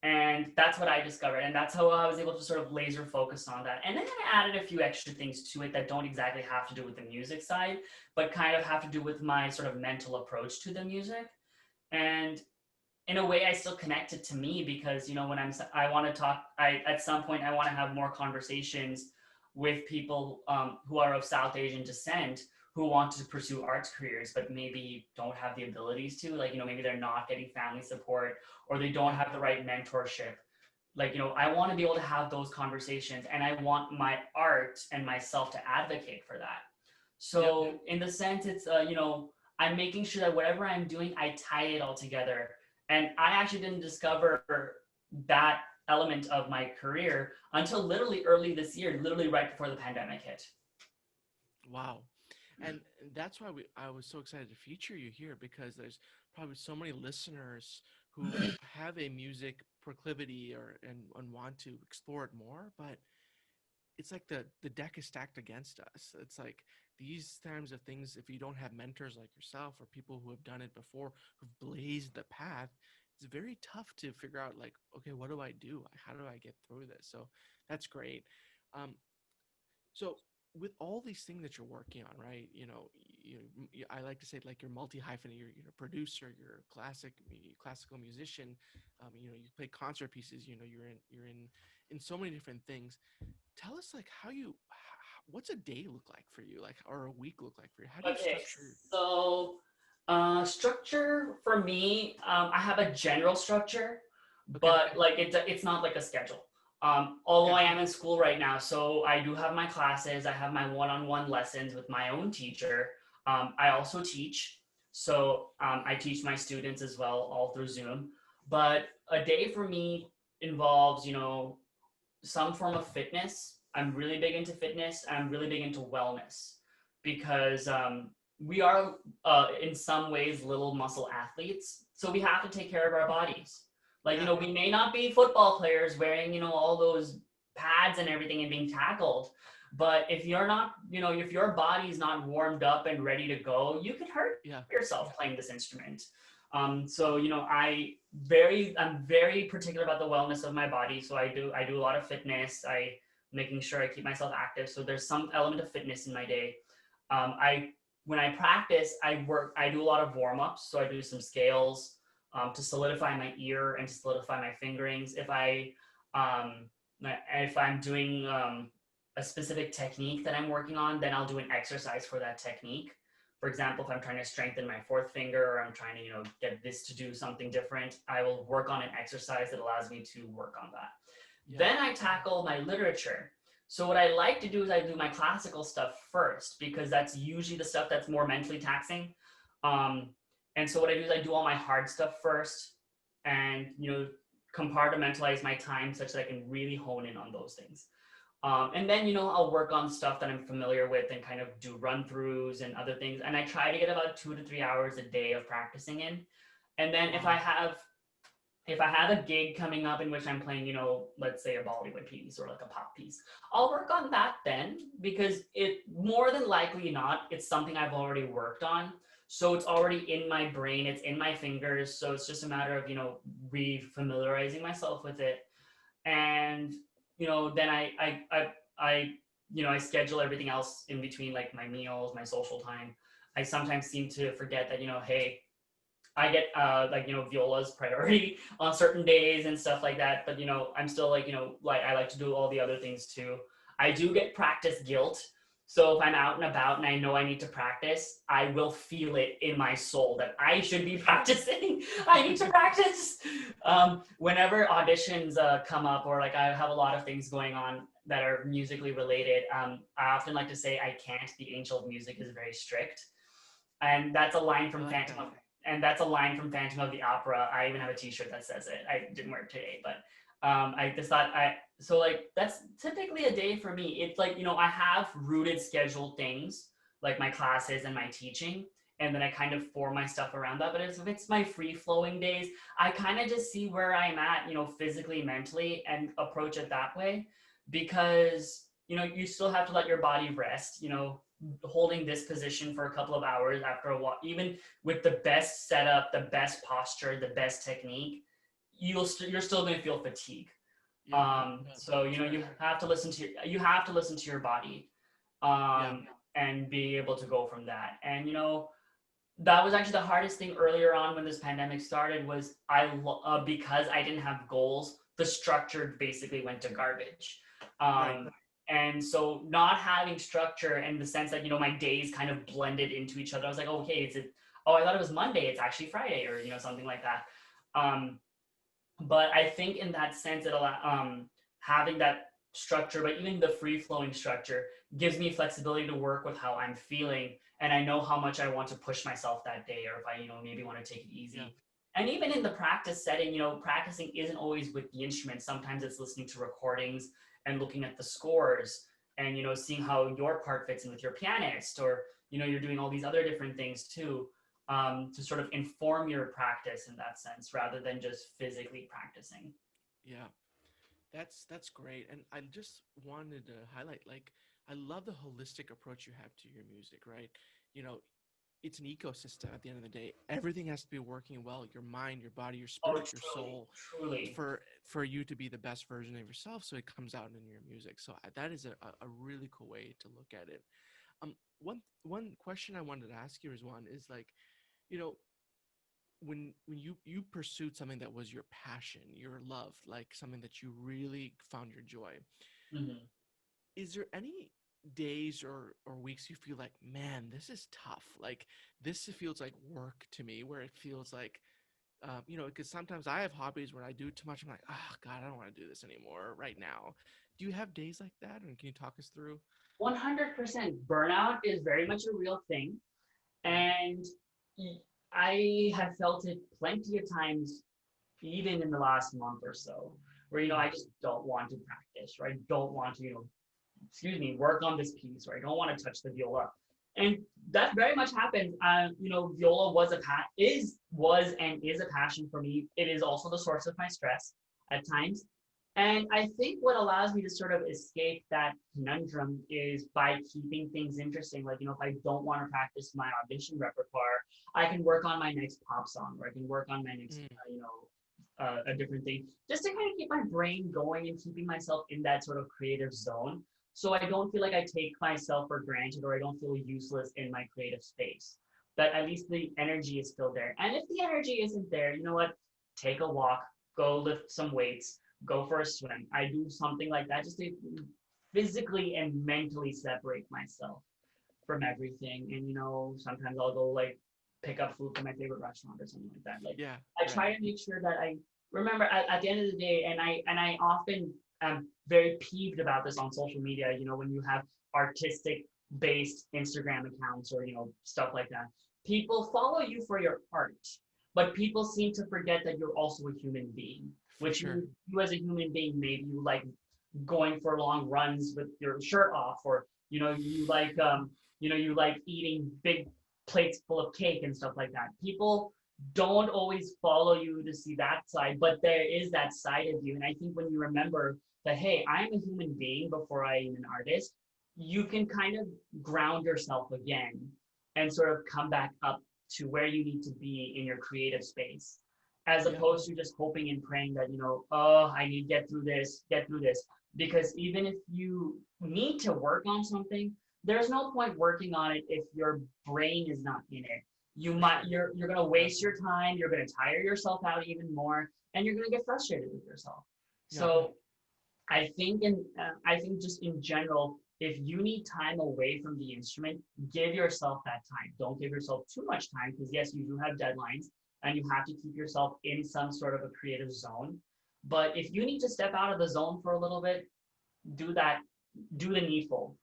And that's what I discovered. And that's how I was able to sort of laser focus on that. And then I added a few extra things to it that don't exactly have to do with the music side, but kind of have to do with my sort of mental approach to the music. And in a way, I still connect it to me because, when I want to talk, at some point, I want to have more conversations with people who are of South Asian descent who want to pursue arts careers, but maybe don't have the abilities to, like, maybe they're not getting family support or they don't Yeah. have the right mentorship. Like, I want to be able to have those conversations, and I want my art and myself to advocate for that. Yep. So in the sense, it's, I'm making sure that whatever I'm doing, I tie it all together. And I actually didn't discover that element of my career until literally early this year, literally right before the pandemic hit. Wow. And that's why I was so excited to feature you here because there's probably so many listeners who have a music proclivity and want to explore it more, but it's like the deck is stacked against us. It's like these times of things, if you don't have mentors like yourself or people who have done it before, who've blazed the path, it's very tough to figure out like, okay, what do I do? How do I get through this? So that's great. Um, so with all these things that you're working on, right? I like to say like you're multi hyphenate. You're a producer. You're a classical musician. You play concert pieces. You're in so many different things. Tell us like what's a day look like for you, like or a week look like for you? How do you Okay, structure? so structure for me, I have a general structure, Okay, but like it's not like a schedule. Although okay, I am in school right now, so I do have my classes. I have my one-on-one lessons with my own teacher. I also teach, so I teach my students as well, all through Zoom. But a day for me involves, some form of fitness. I'm really big into fitness. I'm really big into wellness because we are, in some ways, little muscle athletes. So we have to take care of our bodies. Like, yeah, we may not be football players wearing, all those pads and everything and being tackled. But if you're not, if your body's not warmed up and ready to go, you can hurt yeah, yourself playing this instrument. So I'm very particular about the wellness of my body. So I do a lot of fitness. I making sure I keep myself active. So there's some element of fitness in my day. I When I practice, I do a lot of warm ups. So I do some scales to solidify my ear and to solidify my fingerings. Um, if I'm doing a specific technique that I'm working on, then I'll do an exercise for that technique. For example, if I'm trying to strengthen my fourth finger or I'm trying to, get this to do something different, I will work on an exercise that allows me to work on that. Yeah. Then I tackle my literature. So what I like to do is I do my classical stuff first because that's usually the stuff that's more mentally taxing. Um, and so what I do is I do all my hard stuff first, and compartmentalize my time such that I can really hone in on those things. And then I'll work on stuff that I'm familiar with and kind of do run throughs and other things. And I try to get about 2 to 3 hours a day of practicing in. And then if I Wow. have a gig coming up in which I'm playing, let's say a Bollywood piece or like a pop piece, I'll work on that then because it more than likely not, it's something I've already worked on. So it's already in my brain, it's in my fingers. So it's just a matter of, re-familiarizing myself with it. And, then I schedule everything else in between, like my meals, my social time. I sometimes seem to forget that, hey, I get viola's priority on certain days and stuff like that. But I'm still like I like to do all the other things too. I do get practice guilt. So if I'm out and about and I know I need to practice, I will feel it in my soul that I should be practicing. I need to practice. Whenever auditions come up, or like I have a lot of things going on that are musically related, I often like to say I can't. The angel of music is very strict, and that's a line I from like that. Phantom of the Opera. I even have a T-shirt that says it. I didn't wear it today, but I just thought like that's typically a day for me. It's like I have rooted scheduled things like my classes and my teaching, and then I kind of form my stuff around that. But if it's my free flowing days, I kind of just see where I'm at, physically, mentally, and approach it that way, because you still have to let your body rest. Holding this position for a couple of hours after a while, even with the best setup, the best posture, the best technique, you're still going to feel fatigue. Yeah. Yeah. So That's fair. you have to listen to your body, Yeah. and be able to go from that. And that was actually the hardest thing earlier on when this pandemic started. Was because I didn't have goals, the structure basically went to garbage. Right. And so not having structure in the sense that my days kind of blended into each other. I was like, okay, I thought it was Monday, it's actually Friday, or something like that. um but I think in that sense having that structure, but even the free flowing structure, gives me flexibility to work with how I'm feeling, and I know how much I want to push myself that day, or if I maybe want to take it Yeah. easy. And even in the practice setting, practicing isn't always with the instrument. Sometimes it's listening to recordings and looking at the scores, and seeing how your part fits in with your pianist, or you're doing all these other different things too, to sort of inform your practice in that sense, rather than just physically practicing. Yeah. That's great. And I just wanted to highlight, like, I love the holistic approach you have to your music, right? You know, it's an ecosystem at the end of the day. Everything has to be working well, your mind, your body, your Oh, spirit, your truly, soul, truly. for you to be the best version of yourself, so it comes out in your music. So that is a really cool way to look at it. One question I wanted to ask you is, one is, like, you know, when you pursued something that was your passion, your love, like something that you really found your joy, Hmm. is there any days or weeks you feel like, man, this is tough, like this feels like work to me, where it feels like, because sometimes I have hobbies where I do too much, I'm like, oh god, I don't want to do this anymore right now. Do you have days like that, and can you talk us through? 100% burnout is very much a real thing. Yeah. And I have felt it plenty of times, even in the last month or so, where, I Mm. just don't want to practice, or I don't want to, excuse me, work on this piece, or I don't want to touch the viola. And that very much happened. Viola was and is a passion for me. It is also the source of my stress at times. And I think what allows me to sort of escape that conundrum is by keeping things interesting. Like, if I don't want to practice my audition repertoire, I can work on my next pop song, or I can work on my next, Mm. a different thing, just to kind of keep my brain going and keeping myself in that sort of creative zone. So I don't feel like I take myself for granted, or I don't feel useless in my creative space. That at least the energy is still there. And if the energy isn't there, you know what? Take a walk, go lift some weights, go for a swim. I do something like that just to physically and mentally separate myself from everything. And sometimes I'll go like pick up food from my favorite restaurant or something like that. Like, Yeah. I Right. try to make sure that I remember at the end of the day, and I often am very peeved about this on social media. When you have artistic based Instagram accounts or stuff like that, people follow you for your art, but people seem to forget that you're also a human being. For Which sure. you as a human being, maybe you like going for long runs with your shirt off, or you like eating big plates full of cake and stuff like that. People don't always follow you to see that side, but there is that side of you. And I think when you remember that, hey, I'm a human being before I am an artist, you can kind of ground yourself again and sort of come back up to where you need to be in your creative space, as Yeah. opposed to just hoping and praying that, oh, I need to get through this. Because even if you need to work on something, there's no point working on it if your brain is not in it. For sure. You're gonna waste your time, you're gonna tire yourself out even more, and you're gonna get frustrated with yourself. Yeah. So I think just in general, if you need time away from the instrument, give yourself that time. Don't give yourself too much time, because yes, you do have deadlines and you have to keep yourself in some sort of a creative zone. But if you need to step out of the zone for a little bit, do that, do the needful.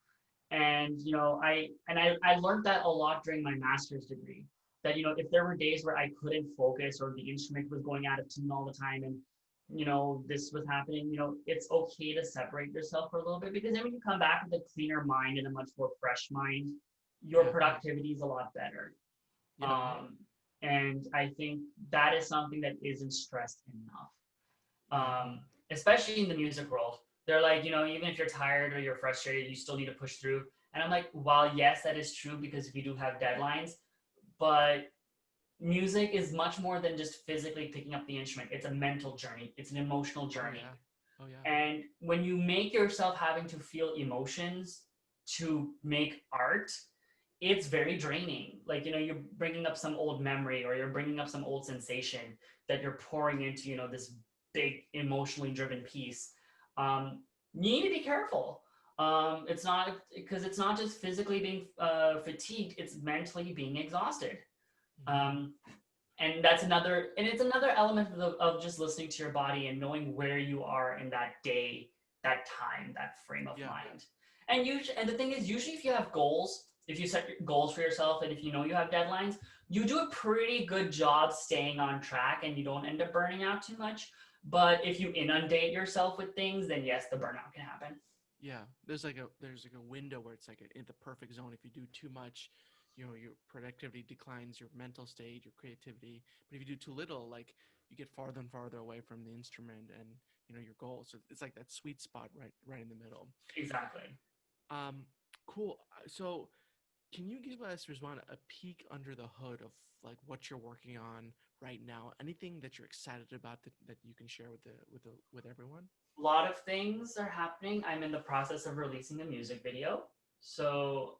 And I learned that a lot during my master's degree. That if there were days where I couldn't focus or the instrument was going out of tune all the time, and this was happening, it's okay to separate yourself for a little bit, because then when you come back with a cleaner mind and a much more fresh mind, your Yeah. productivity is a lot better. Yeah. And I think that is something that isn't stressed enough, Yeah. especially in the music world. They're like, even if you're tired or you're frustrated, you still need to push through. And I'm like, while yes, that is true, because we do have deadlines, but music is much more than just physically picking up the instrument. It's a mental journey, it's an emotional Oh journey. yeah. Oh yeah. And when you make yourself having to feel emotions to make art, it's very draining. Like, you're bringing up some old memory, or you're bringing up some old sensation that you're pouring into, this big emotionally driven piece. You need to be careful. It's not, because it's not just physically being fatigued, it's mentally being exhausted. Hmm. Um, and it's another element of just listening to your body and knowing where you are in that day, that time, that frame of Yeah. mind. And the thing is, usually if you have goals, if you set goals for yourself, and if you know you have deadlines, you do a pretty good job staying on track and you don't end up burning out too much. But if you inundate yourself with things, then yes, the burnout can happen. Yeah. There's like a window where it's like in the perfect zone. If you do too much, your productivity declines, your mental state, your creativity. But if you do too little, like you get farther and farther away from the instrument and your goal. So it's like that sweet spot right in the middle. Exactly. Um, cool. So can you give us, Rizwan, a peek under the hood of like what you're working on right now? Anything that you're excited about that you can share with everyone? A lot of things are happening. I'm in the process of releasing a music video. So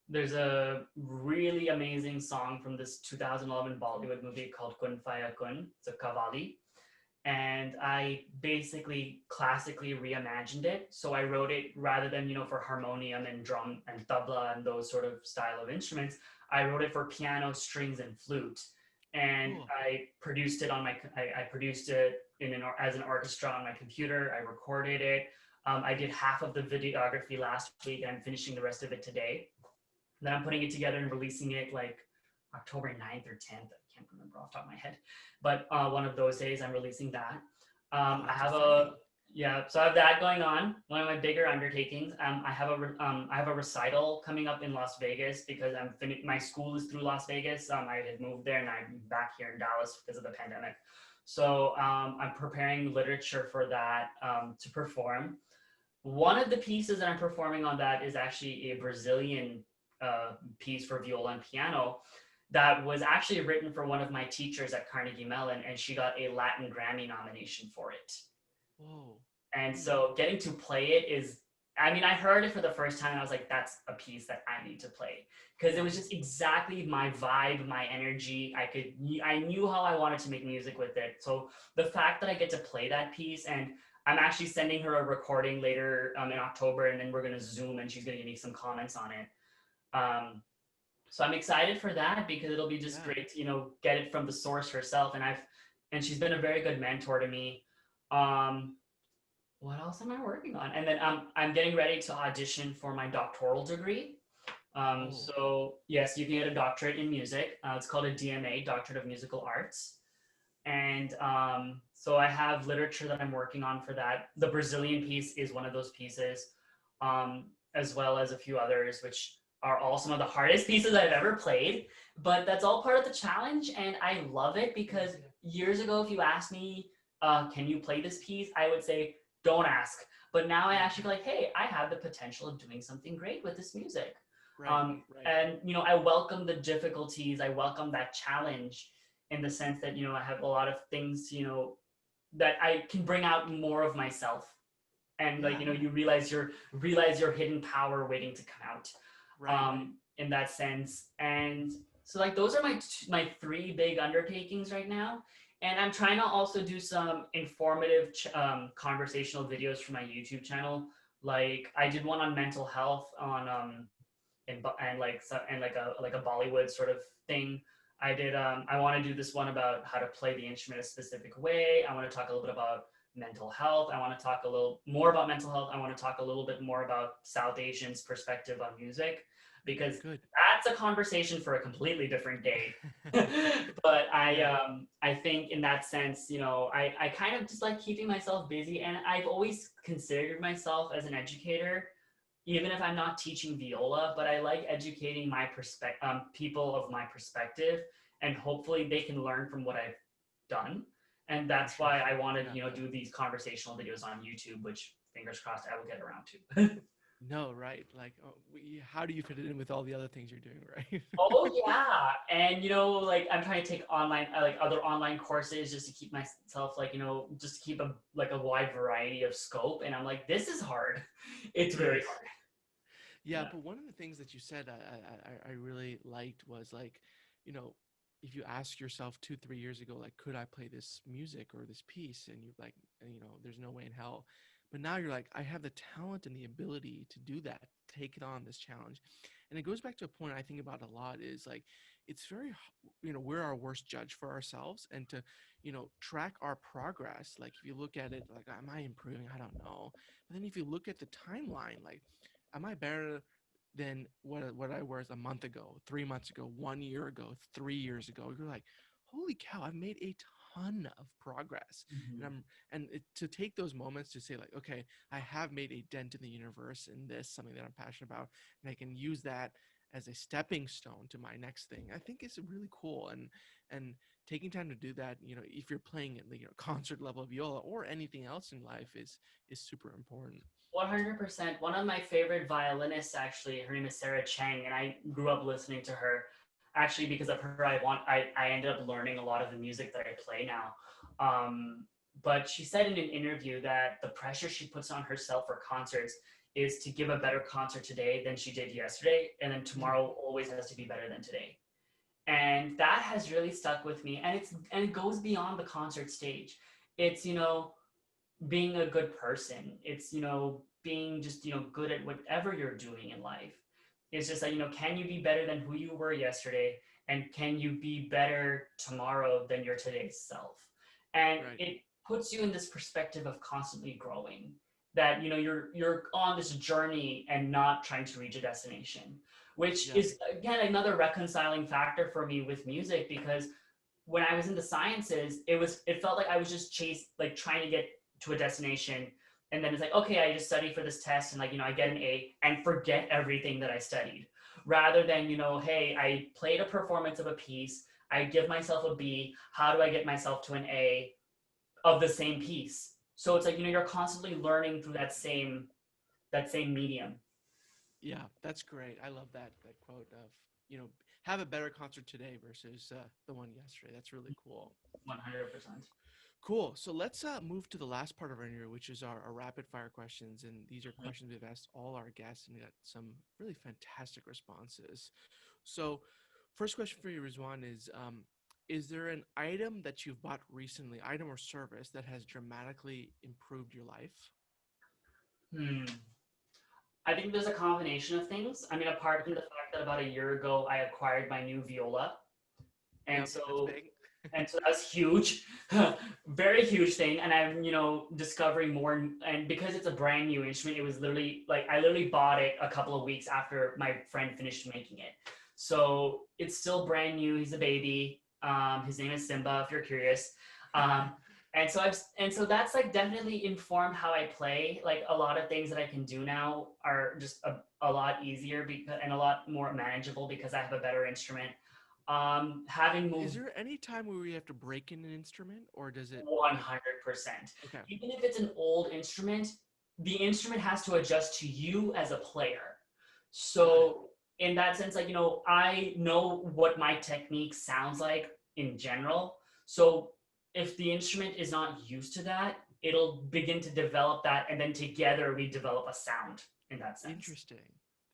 there's a really amazing song from this 2011 Bollywood movie called Kun Faya Kun. It's a Kavali. And I basically classically reimagined it. So I wrote it, rather than, for harmonium and drum and tabla and those sort of style of instruments, I wrote it for piano, strings, and flute. And Cool. I produced it as an orchestra on my computer. I recorded it. I did half of the videography last week, and I'm finishing the rest of it today. Then I'm putting it together and releasing it like October 9th or 10th. I can't remember off the top of my head. But one of those days I'm releasing that. Oh, I that's have exciting. so I have that going on. One of my bigger undertakings. I have a recital coming up in Las Vegas, because my school is through Las Vegas. I had moved there and I'm back here in Dallas because of the pandemic. So I'm preparing literature for that, to perform. One of the pieces that I'm performing on that is actually a Brazilian piece for viola and piano that was actually written for one of my teachers at Carnegie Mellon, and she got a Latin Grammy nomination for it. Whoa. And Hmm. so getting to play it is, I mean, I heard it for the first time and I was like, that's a piece that I need to play, because it Yeah. was just exactly my vibe, my energy. I knew how I wanted to make music with it. So the fact that I get to play that piece, and I'm actually sending her a recording later, in October, and then we're going to Zoom and she's going to give me some comments on it. Um, so I'm excited for that, because it'll be just Yeah. great to, get it from the source herself. And she's been a very good mentor to me. Um, what else am I working on? And then I'm getting ready to audition for my doctoral degree. Oh, So yes, you can get a doctorate in music. It's called a DMA, Doctorate of Musical Arts. And so I have literature that I'm working on for that. The Brazilian piece is one of those pieces, as well as a few others, which are all some of the hardest pieces I've ever played. But that's all part of the challenge, and I love it because years ago, if you asked me, can you play this piece? I would say, don't ask. But now I actually feel like, hey, I have the potential of doing something great with this music. right, right. And I welcome the difficulties. I welcome that challenge in the sense that I have a lot of things that I can bring out more of myself, and like Yeah, you realize your hidden power waiting to come out, right. in that sense. And so like those are my three big undertakings right now. And I'm trying to also do some informative conversational videos for my YouTube channel. Like I did one on mental health on and like so, and like a Bollywood sort of thing. I want to do this one about how to play the instrument a specific way. I want to talk a little bit about mental health. I want to talk a little more about mental health. I want to talk a little bit more about South Asians' perspective on music, because Good. that's a conversation for a completely different day. But Yeah. I think in that sense, I kind of just like keeping myself busy, and I've always considered myself as an educator, even if I'm not teaching viola, but I like educating my people of my perspective, and hopefully they can learn from what I've done. And For that's sure. why I want Yeah. to do these conversational videos on YouTube, which fingers crossed I will get around to. No, right. Like, oh, how do you fit it in with all the other things you're doing, right? Oh yeah, and like I'm trying to take online like other online courses just to keep myself like just to keep a wide variety of scope. And I'm like, this is hard. It's very Yes. hard. Yeah, Yeah. but one of the things that you said I really liked was like, you know, if you ask yourself 2, 3 years ago, like, could I play this music or this piece? And you're like, there's no way in hell. But now you're like, I have the talent and the ability to do that, take it on this challenge. And it goes back to a point I think about a lot is like, it's very, we're our worst judge for ourselves and to, track our progress. Like, if you look at it, like, am I improving? I don't know. But then if you look at the timeline, like, am I better than what I was a month ago, 3 months ago, 1 year ago, 3 years ago? You're like, holy cow, I've made a ton of progress, and Mhm. to take those moments to say like, okay, I have made a dent in the universe in this something that I'm passionate about, and I can use that as a stepping stone to my next thing. I think it's really cool, and taking time to do that, if you're playing at the concert level viola or anything else in life is super important. 100%. One of my favorite violinists, actually, her name is Sarah Chang, and I grew up listening to her. Actually, because of her, I ended up learning a lot of the music that I play now. But she said in an interview that the pressure she puts on herself for concerts is to give a better concert today than she did yesterday, and then Mm, tomorrow always has to be better than today. And that has really stuck with me. And it goes beyond the concert stage. It's being a good person. It's being just good at whatever you're doing in life. It's just that can you be better than who you were yesterday, and can you be better tomorrow than your today's self? And right. it puts you in this perspective of constantly growing, that you're on this journey and not trying to reach a destination, which Yeah. is again another reconciling factor for me with music, because when I was in the sciences, it felt like I was just trying to get to a destination, and then it's like, okay, I just study for this test, and I get an A and forget everything that I studied, rather than hey, I played a performance of a piece, I give myself a B, how do I get myself to an A of the same piece? So it's like you're constantly learning through that same medium. Yeah, that's great. I love that quote of, have a better concert today versus the one yesterday. That's really cool. 100%. Cool. So let's move to the last part of our interview, which is our rapid fire questions. And these are questions we've asked all our guests, and we got some really fantastic responses. So, first question for you, Rizwan, is there an item that you've bought recently, item or service, that has dramatically improved your life? Hmm. I think there's a combination of things. I mean, apart from Okay. the fact that about a year ago I acquired my new viola, and Yep, that's so big. And so that's huge, very huge thing. And I'm, discovering more. And because it's a brand new instrument, it was literally like I literally bought it a couple of weeks after my friend finished making it. So it's still brand new. He's a baby. His name is Simba, if you're curious. Um, and so that's like definitely informed how I play. Like a lot of things that I can do now are just a lot easier and a lot more manageable because I have a better instrument. Having Is moved there any time where you have to break in an instrument, or does it like 100%. okay? Even if it's an old instrument, the instrument has to adjust to you as a player. Got it. So in that sense, like, I know what my technique sounds like in general. So if the instrument is not used to that, it'll begin to develop that, and then together we develop a sound in that sense. Interesting.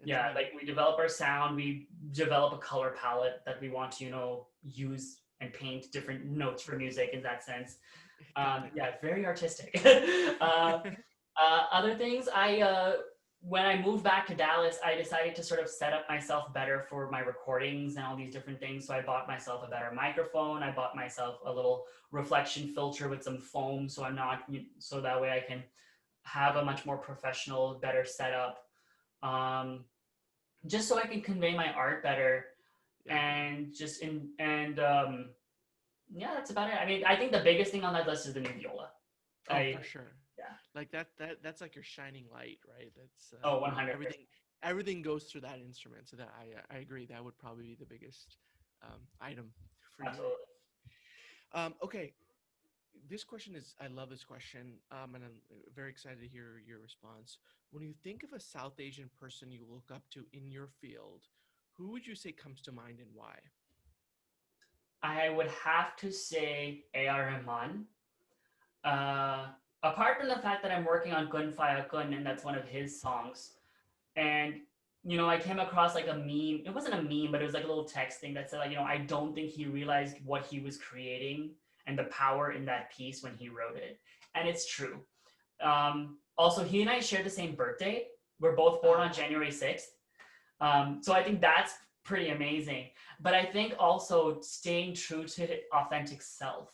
That's Yeah, neat. like we develop our sound, we develop a color palette that we want to, use and paint different notes for music in that sense. Got it. Yeah, very artistic. Other things, when I moved back to Dallas, I decided to sort of set up myself better for my recordings and all these different things. So I bought myself a better microphone. I bought myself a little reflection filter with some foam, so so that way I can have a much more professional, better setup. Um, just so I can convey my art better, Yeah. yeah, that's about it. I mean, I think the biggest thing on that list is the new viola. Oh, I for sure. Yeah. Like that's like your shining light, right? That's Oh, 100%. everything goes through that instrument. So that I agree that would probably be the biggest item for you. Absolutely. Okay, this question is I love this question, and I'm very excited to hear your response. When you think of a South Asian person you look up to in your field, who would you say comes to mind and why? I would have to say A.R. Rahman. Uh, Apart from the fact that I'm working on Kun Faya Kun, and that's one of his songs, and I came across like a meme. It wasn't a meme, but it was like a little text thing that said, like, I don't think he realized what he was creating and the power in that piece when he wrote it. And it's true. Also, he and I share the same birthday. We're both born on January 6th. So I think that's pretty amazing. But I think also staying true to authentic self.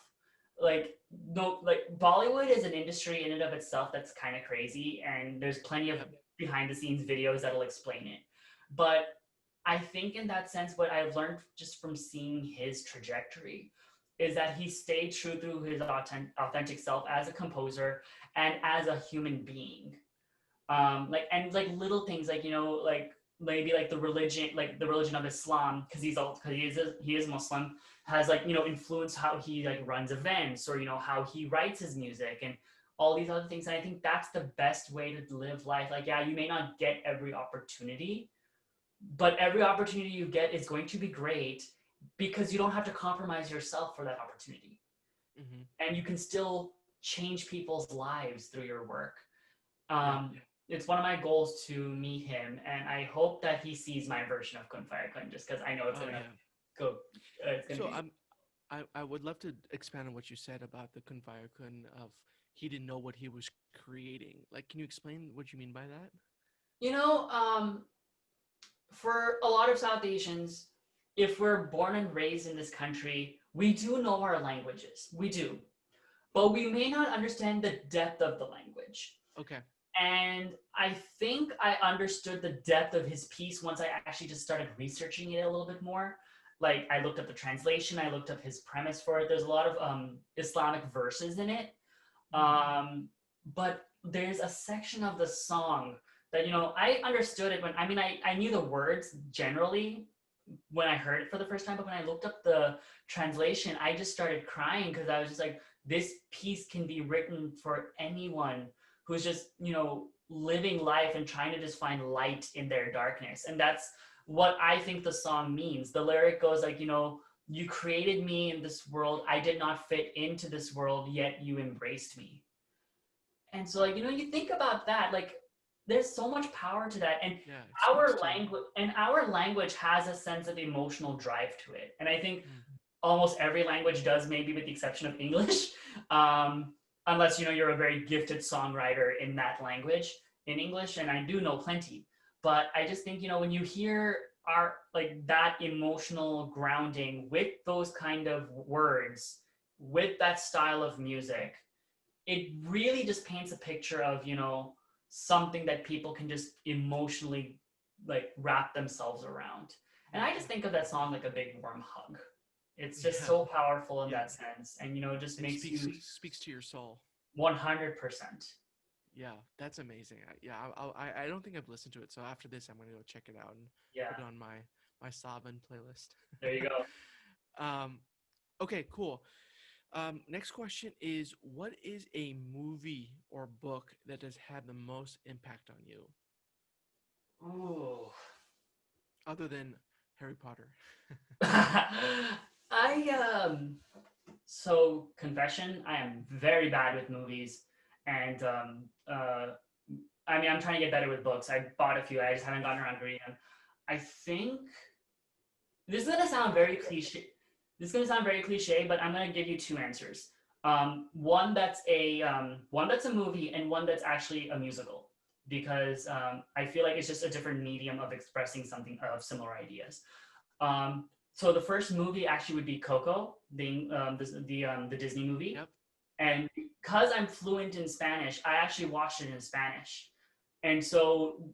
Like, no, like Bollywood is an industry in and of itself that's kind of crazy, and there's plenty of Yep. behind the scenes videos that'll explain it. But I think in that sense, what I've learned just from seeing his trajectory is that he stayed true through his authentic self as a composer and as a human being. Like little things like like maybe like the religion of Islam, because he is Muslim, has like influenced how he like runs events, or how he writes his music and all these other things. And I think that's the best way to live life. Like, yeah, you may not get every opportunity, but every opportunity you get is going to be great, because you don't have to compromise yourself for that opportunity, Mm-hmm. and you can still change people's lives through your work. Yeah. It's one of my goals to meet him, and I hope that he sees my version of Kun Fire Kun, just because I know it's Oh gonna yeah. go. It's gonna So be. I would love to expand on what you said about the Kun Fire Kun of he didn't know what he was creating. Like, can you explain what you mean by that? You know, for a lot of South Asians, if we're born and raised in this country, we do know our languages. We do, but we may not understand the depth of the language. Okay. And I think I understood the depth of his piece once I actually just started researching it a little bit more. Like, I looked up the translation, I looked up his premise for it. There's a lot of Islamic verses in it. But there's a section of the song that, I understood it when, I knew the words generally when I heard it for the first time, but when I looked up the translation, I just started crying, because I was just like, this piece can be written for anyone who's just, living life and trying to just find light in their darkness. And that's what I think the song means. The lyric goes like, you created me in this world. I did not fit into this world, yet you embraced me. And so, like, you think about that, like, there's so much power to that. And Yeah. It speaks to. our language has a sense of emotional drive to it. And I think Mm. almost every language does, maybe with the exception of English. Unless you're a very gifted songwriter in that language in English, and I do know plenty. But I just think when you hear are like that emotional grounding with those kind of words, with that style of music, it really just paints a picture of, something that people can just emotionally like wrap themselves around. And I just think of that song like a big warm hug. It's just Yeah, so powerful in yeah. that sense, and it just It makes you speaks to your soul. 100%. Yeah, that's amazing. Yeah, I don't think I've listened to it. So after this, I'm gonna go check it out and Yeah, put it on my Saban playlist. there you go. um, okay, cool. Next question is, what is a movie or book that has had the most impact on you, Ooh. other than Harry Potter? I So, confession, I am very bad with movies, and I mean, I'm trying to get better with books. I bought a few, I just haven't gotten around to reading them. I think this is gonna sound very cliche. This is gonna sound very cliche, but I'm gonna give you two answers. One that's a movie, and one that's actually a musical, because I feel like it's just a different medium of expressing something of similar ideas. So the first movie actually would be Coco, the Disney movie, Yep. and because I'm fluent in Spanish, I actually watched it in Spanish, and so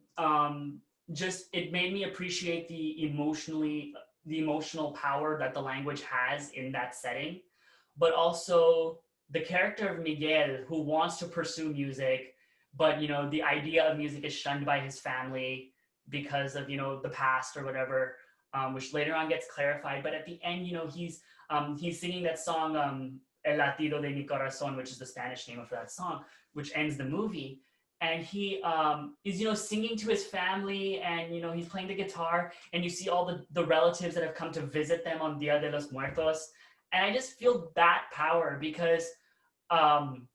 just it made me appreciate the emotional power that the language has in that setting, but also the character of Miguel, who wants to pursue music, but the idea of music is shunned by his family because of the past or whatever, which later on gets clarified. But at the end, he's singing that song, El latido de mi corazón, which is the Spanish name of that song, which ends the movie. And he is, singing to his family, and he's playing the guitar, and you see all the relatives that have come to visit them on Dia de los Muertos, and I just feel that power because, um,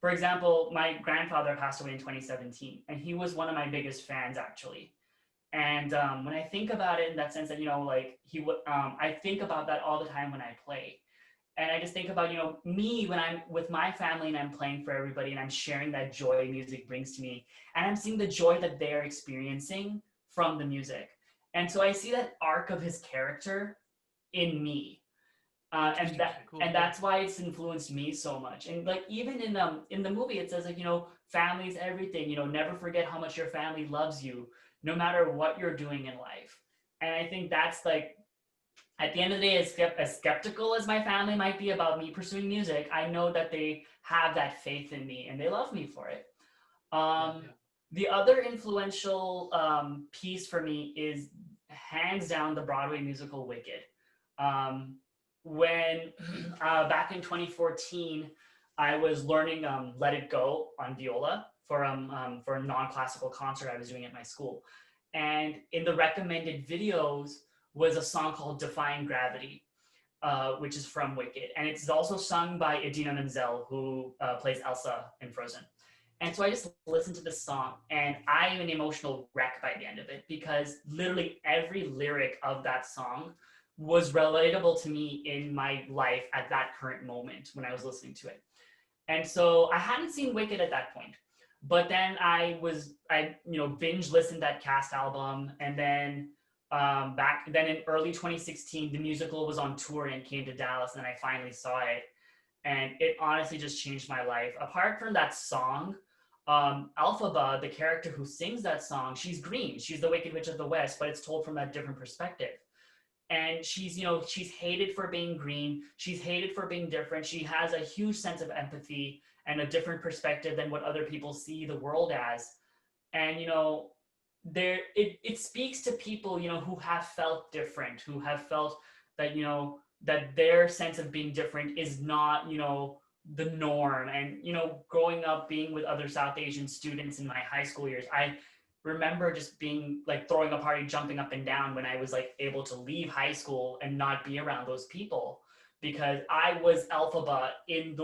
for example, my grandfather passed away in 2017, and he was one of my biggest fans actually. And when I think about it in that sense that like he would, I think about that all the time when I play, and I just think about me when I'm with my family and I'm playing for everybody and I'm sharing that joy music brings to me, and I'm seeing the joy that they're experiencing from the music, and so I see that arc of his character in me, and Interesting. that Cool. and Yeah. that's why it's influenced me so much. And like even in the movie, it says like family's everything. Never forget how much your family loves you, no matter what you're doing in life. And I think that's like at the end of the day, as skeptical as my family might be about me pursuing music, I know that they have that faith in me and they love me for it. Yeah. Um, the other influential piece for me is hands down the Broadway musical Wicked. Um, when back in 2014, I was learning "Let It Go" on viola for a non-classical concert I was doing at my school, and in the recommended videos was a song called "Defying Gravity," which is from Wicked, and it's also sung by Idina Menzel, who plays Elsa in Frozen. And so I just listened to this song, and I am an emotional wreck by the end of it because literally every lyric of that song was relatable to me in my life at that current moment when I was listening to it. And so I hadn't seen Wicked at that point, but then I binge listened that cast album, and then back then in early 2016, the musical was on tour and came to Dallas, and I finally saw it, and it honestly just changed my life. Apart from that song, Alphaba, the character who sings that song, she's green. She's the Wicked Witch of the West, but it's told from a different perspective. And she's hated for being green. She's hated for being different. She has a huge sense of empathy and a different perspective than what other people see the world as. And it speaks to people who have felt different, who have felt that that their sense of being different is not the norm. And growing up being with other South Asian students in my high school years, I remember just being like throwing a party, jumping up and down when I was like able to leave high school and not be around those people because I was alphaba in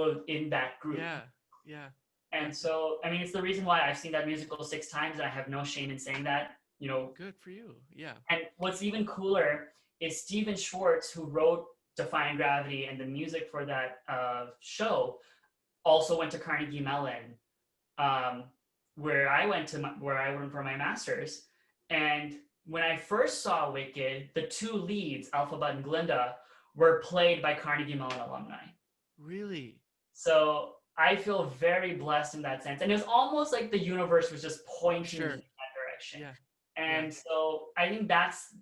that group. Yeah. Yeah. Yeah. And so, I mean, it's the reason why I've seen that musical 6 times, and I have no shame in saying that. Good for you. Yeah. And what's even cooler is Steven Schwartz, who wrote Defying Gravity and the music for that show, also went to Carnegie Mellon, um, where I went for my master's. And when I first saw Wicked, the two leads, Alphaba and Glinda, were played by Carnegie Mellon alumni. Really? So I feel very blessed in that sense. And it was almost like the universe was just pointing me in Sure. that direction. Yeah. Yeah. And so I think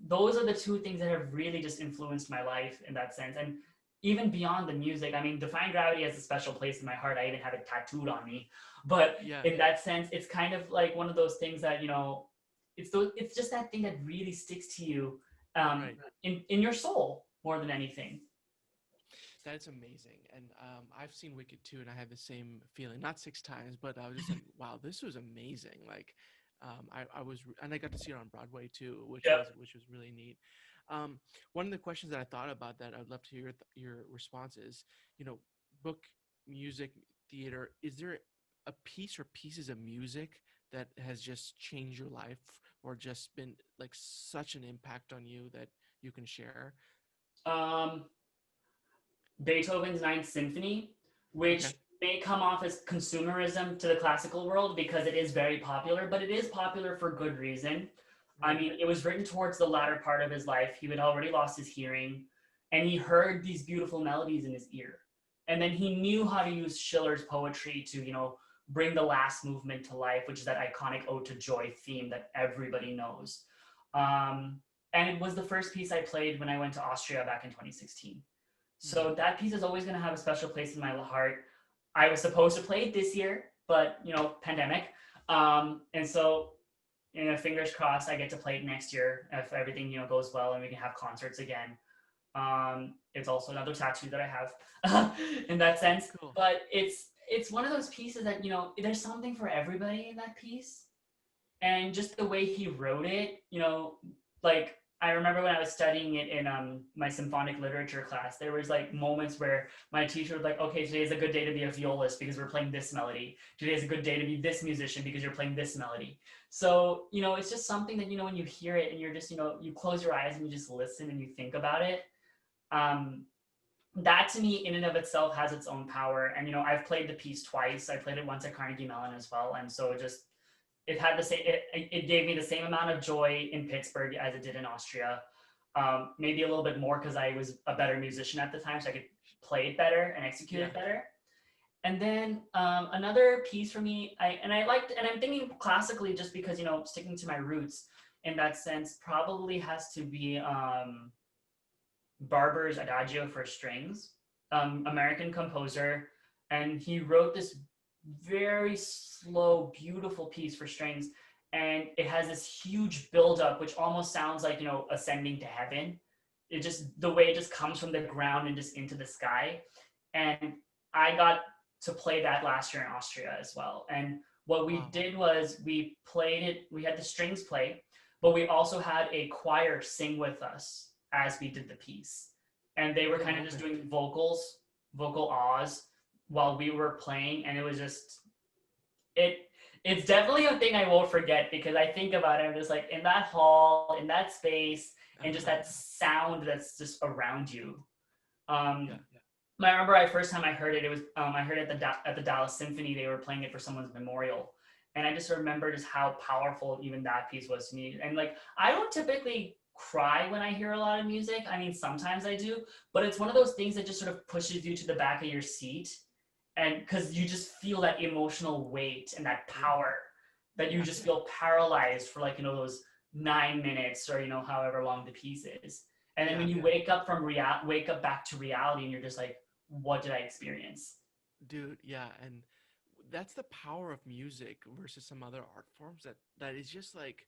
those are the two things that have really just influenced my life in that sense. And even beyond the music, I mean, Defying Gravity has a special place in my heart. I even have it tattooed on me. But Yeah. in that sense, it's kind of like one of those things that, it's just that thing that really sticks to you Right. in your soul more than anything. That's amazing. And I've seen Wicked too, and I had the same feeling. Not six times, but I was just like, wow, this was amazing. Like, I was, and I got to see it on Broadway too, Yep. which was really neat. One of the questions that I thought about that I'd love to hear your response is, you know, book, music, theater. Is there a piece or pieces of music that has just changed your life, or just been like such an impact on you that you can share? Um, Beethoven's Ninth Symphony, Okay. which may come off as consumerism to the classical world because it is very popular, but it is popular for good reason. I Right. mean, it was written towards the latter part of his life. He had already lost his hearing, and he heard these beautiful melodies in his ear. And then he knew how to use Schiller's poetry to, bring the last movement to life, which is that iconic Ode to Joy theme that everybody knows. Um, and it was the first piece I played when I went to Austria back in 2016. Mm. So that piece is always going to have a special place in my heart. I was supposed to play it this year, but pandemic. And so, fingers crossed, I get to play it next year if everything goes well and we can have concerts again. It's also another tattoo that I have in that sense. Cool. But it's one of those pieces that there's something for everybody in that piece, and just the way he wrote it, like I remember when I was studying it in my symphonic literature class, there was like moments where my teacher was like, okay, today is a good day to be a violist because we're playing this melody. Today is a good day to be this musician because you're playing this melody. So, it's just something that, when you hear it and you're just, you close your eyes and you just listen and you think about it. Um, that to me in and of itself has its own power. And, I've played the piece twice. I played it once at Carnegie Mellon as well. And so it had the same it gave me the same amount of joy in Pittsburgh as it did in Austria. Maybe a little bit more because I was a better musician at the time, so I could play it better and execute Yeah. it better. And then another piece for me, I'm thinking classically just because sticking to my roots in that sense probably has to be Barber's Adagio for strings, American composer, and he wrote this very slow, beautiful piece for strings, and it has this huge buildup, which almost sounds like ascending to heaven. It just the way it just comes from the ground and just into the sky, and I got to play that last year in Austria as well. And what we Wow. did was we played it. We had the strings play, but we also had a choir sing with us as we did the piece. And they were Oh, kind of just okay. doing vocal ahs while we were playing. And it was just, it, it's definitely a thing I won't forget because I think about it. I'm just like in that hall, in that space, and just that sound that's just around you. Yeah. I remember first time I heard it, I heard it at the Dallas Symphony. They were playing it for someone's memorial, and I just remember just how powerful even that piece was to me. And like I don't typically cry when I hear a lot of music. I mean, sometimes I do, but it's one of those things that just sort of pushes you to the back of your seat, and because you just feel that emotional weight and that power that you Yeah. just feel paralyzed for like those 9 minutes or however long the piece is. And then when Yeah. you wake up back to reality, and you're just like, what did I experience? Dude, yeah, and that's the power of music versus some other art forms that is just like,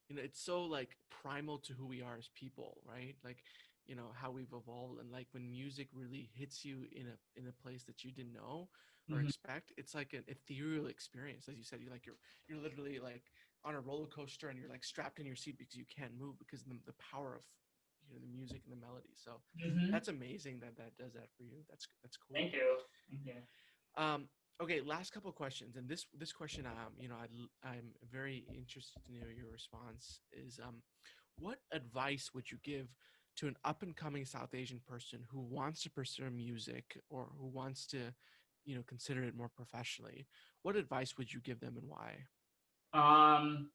it's so like primal to who we are as people, right? Like, how we've evolved, and like when music really hits you in a place that you didn't know or Mm-hmm. expect, it's like an ethereal experience. As you said, you're literally like on a roller coaster, and you're like strapped in your seat because you can't move because of the power of the music and the melody. So Mm-hmm. that's amazing that does that for you. That's cool. Thank you. Thank you. Okay, last couple of questions, and this question, I'm very interested to know your response. Is what advice would you give to an up and coming South Asian person who wants to pursue music, or who wants to, consider it more professionally? What advice would you give them, and why? Um,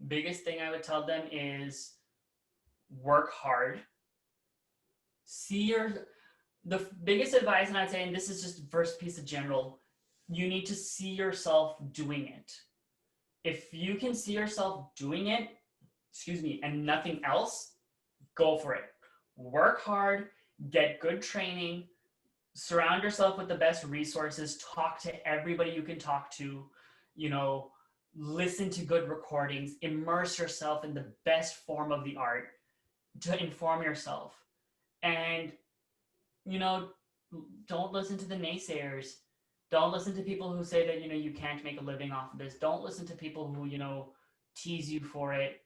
Biggest thing I would tell them is work hard. See your the biggest advice, and I'd say, and this is just first piece of general, you need to see yourself doing it. If you can see yourself doing it, excuse me, and nothing else, go for it. Work hard, get good training, surround yourself with the best resources, talk to everybody you can talk to, you know, listen to good recordings, immerse yourself in the best form of the art to inform yourself. And, you know, don't listen to the naysayers. Don't listen to people who say that, you can't make a living off of this. Don't listen to people who, tease you for it.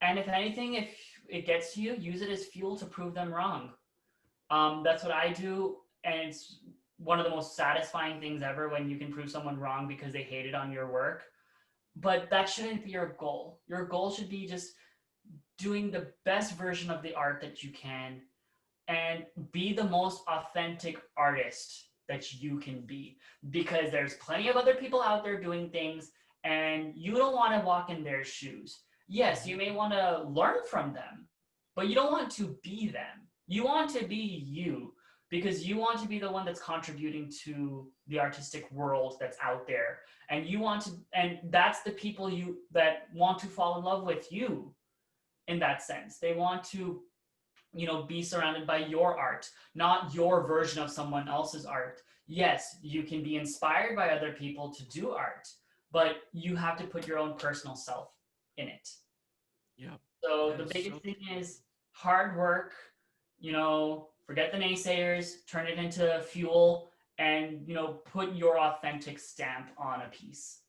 And if anything, if it gets to you, use it as fuel to prove them wrong. That's what I do, and it's one of the most satisfying things ever when you can prove someone wrong because they hated on your work. But that shouldn't be your goal. Your goal should be just doing the best version of the art that you can and be the most authentic artist that you can be, because there's plenty of other people out there doing things and you don't want to walk in their shoes. Yes, you may want to learn from them, but you don't want to be them. You want to be you, because you want to be the one that's contributing to the artistic world that's out there. And you want to, and that's the people you that want to fall in love with you in that sense. They want to, be surrounded by your art, not your version of someone else's art. Yes, you can be inspired by other people to do art, but you have to put your own personal self in it. Yeah, So that the is biggest so thing is hard work, forget the naysayers, turn it into fuel, and, put your authentic stamp on a piece.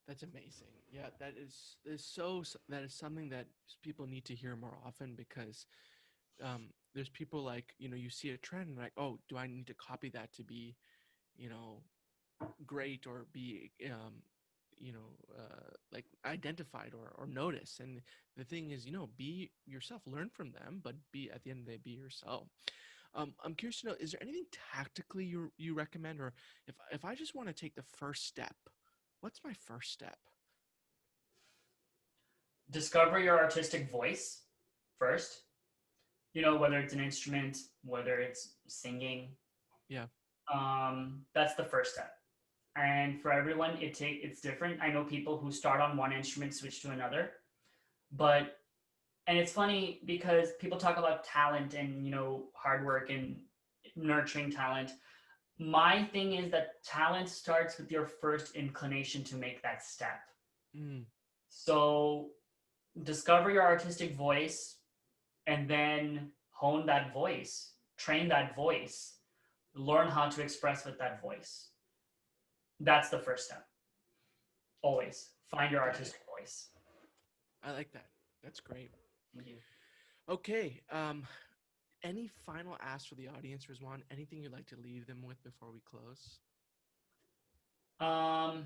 that's amazing. Yeah, that is something that people need to hear more often, because there's people like, you see a trend and like, oh, do I need to copy that to be, you know great, or be like identified, or noticed. And the thing is, be yourself, learn from them, but be, at the end of the day, be yourself. I'm curious to know, is there anything tactically you recommend, or if I just want to take the first step, what's my first step? Discover your artistic voice first, whether it's an instrument, whether it's singing. Yeah. That's the first step. And for everyone, it's different. I know people who start on one instrument, switch to another, but and it's funny because people talk about talent and hard work and nurturing talent. My thing is that talent starts with your first inclination to make that step. Mm. So discover your artistic voice and then hone that voice, train that voice, learn how to express with that voice. That's the first step. Always find your Got it. artistic voice. I like that. That's great. Thank you. Okay. Any final asks for the audience, Rizwan? Anything you'd like to leave them with before we close? Um,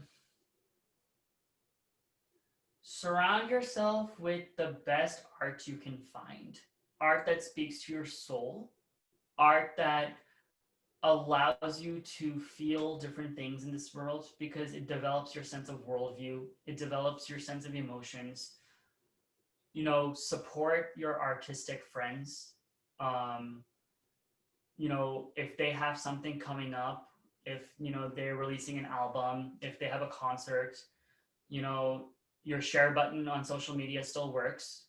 Surround yourself with the best art you can find. Art that speaks to your soul, art that allows you to feel different things in this world, because it develops your sense of worldview, it develops your sense of emotions. Support your artistic friends. Um, if they have something coming up, if they're releasing an album, if they have a concert, you know, your share button on social media still works.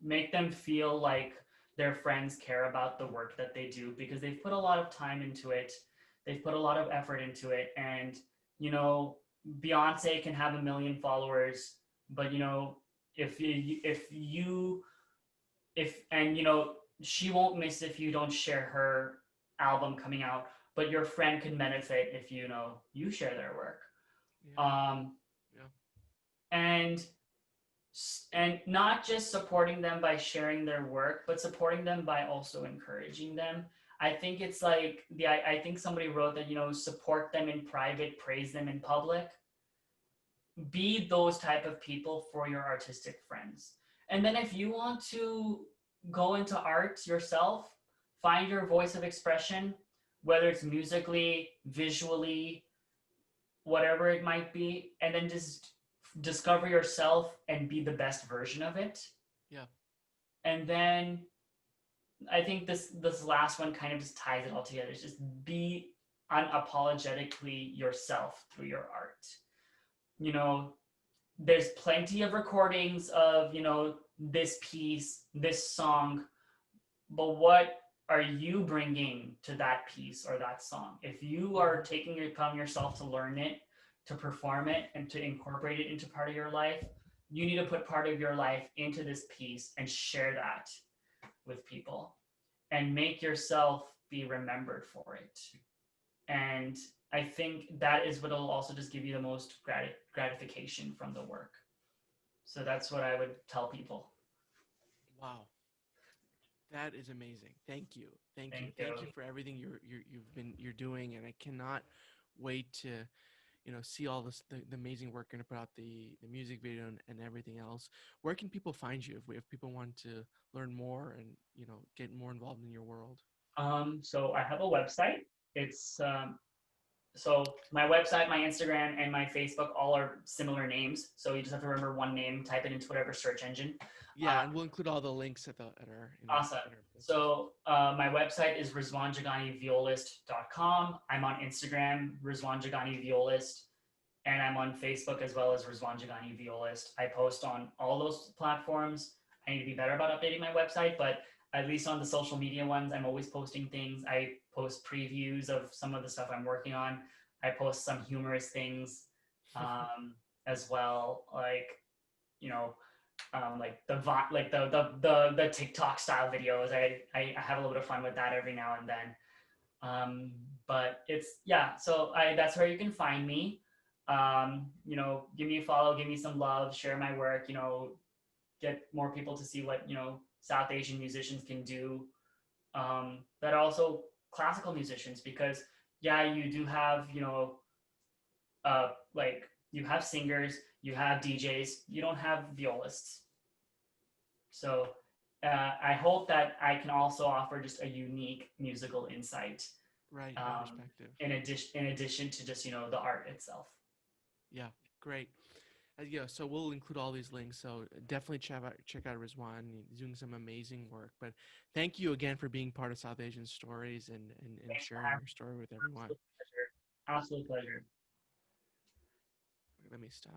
Make them feel like their friends care about the work that they do, because they've put a lot of time into it. They've put a lot of effort into it. And, Beyonce can have 1 million followers, but, if you, if, and, she won't miss if you don't share her album coming out, but your friend can benefit if, you share their work. Yeah. Um, Yeah. and not just supporting them by sharing their work, but supporting them by also encouraging them. I think it's like I think somebody wrote that, support them in private, praise them in public. Be those type of people for your artistic friends. And then if you want to go into art yourself, find your voice of expression, whether it's musically, visually, whatever it might be, and then just discover yourself and be the best version of it. Yeah. And then I think this last one kind of just ties it all together. It's just be unapologetically yourself through your art. You know, there's plenty of recordings of, this piece, this song, but what are you bringing to that piece or that song? If you are taking it upon yourself to learn it, to perform it, and to incorporate it into part of your life, you need to put part of your life into this piece and share that with people and make yourself be remembered for it. And I think that is what will also just give you the most gratification from the work. So that's what I would tell people. Wow. That is amazing. Thank you. Thank you. Thank you. Thank you for everything you're doing, and I cannot wait to see all this the amazing work you're gonna put out, the music video and everything else. Where can people find you if people want to learn more and get more involved in your world? So I have a website. It's so my website, my Instagram, and my Facebook all are similar names. So you just have to remember one name, type it into whatever search engine. Yeah, and we'll include all the links at our Awesome. So my website is rizwanjaganiviolist.com. I'm on Instagram, Rizwan Jagani Violist, and I'm on Facebook as well as Rizwan Jagani Violist. I post on all those platforms. I need to be better about updating my website, but at least on the social media ones, I'm always posting things. I post previews of some of the stuff I'm working on. I post some humorous things as well, like like the TikTok style videos. I have a little bit of fun with that every now and then. But it's so that's where you can find me. Give me a follow, give me some love, share my work. Get more people to see what South Asian musicians can do. That are also classical musicians, because you do have like you have singers, you have DJs, you don't have violists. So I hope that I can also offer just a unique musical insight, Right, perspective. in addition to just the art itself. Yeah, great. So we'll include all these links. So definitely check out Rizwan. He's doing some amazing work. But thank you again for being part of South Asian Stories and sharing your story with everyone. Absolute pleasure. Absolute pleasure. Let me stop.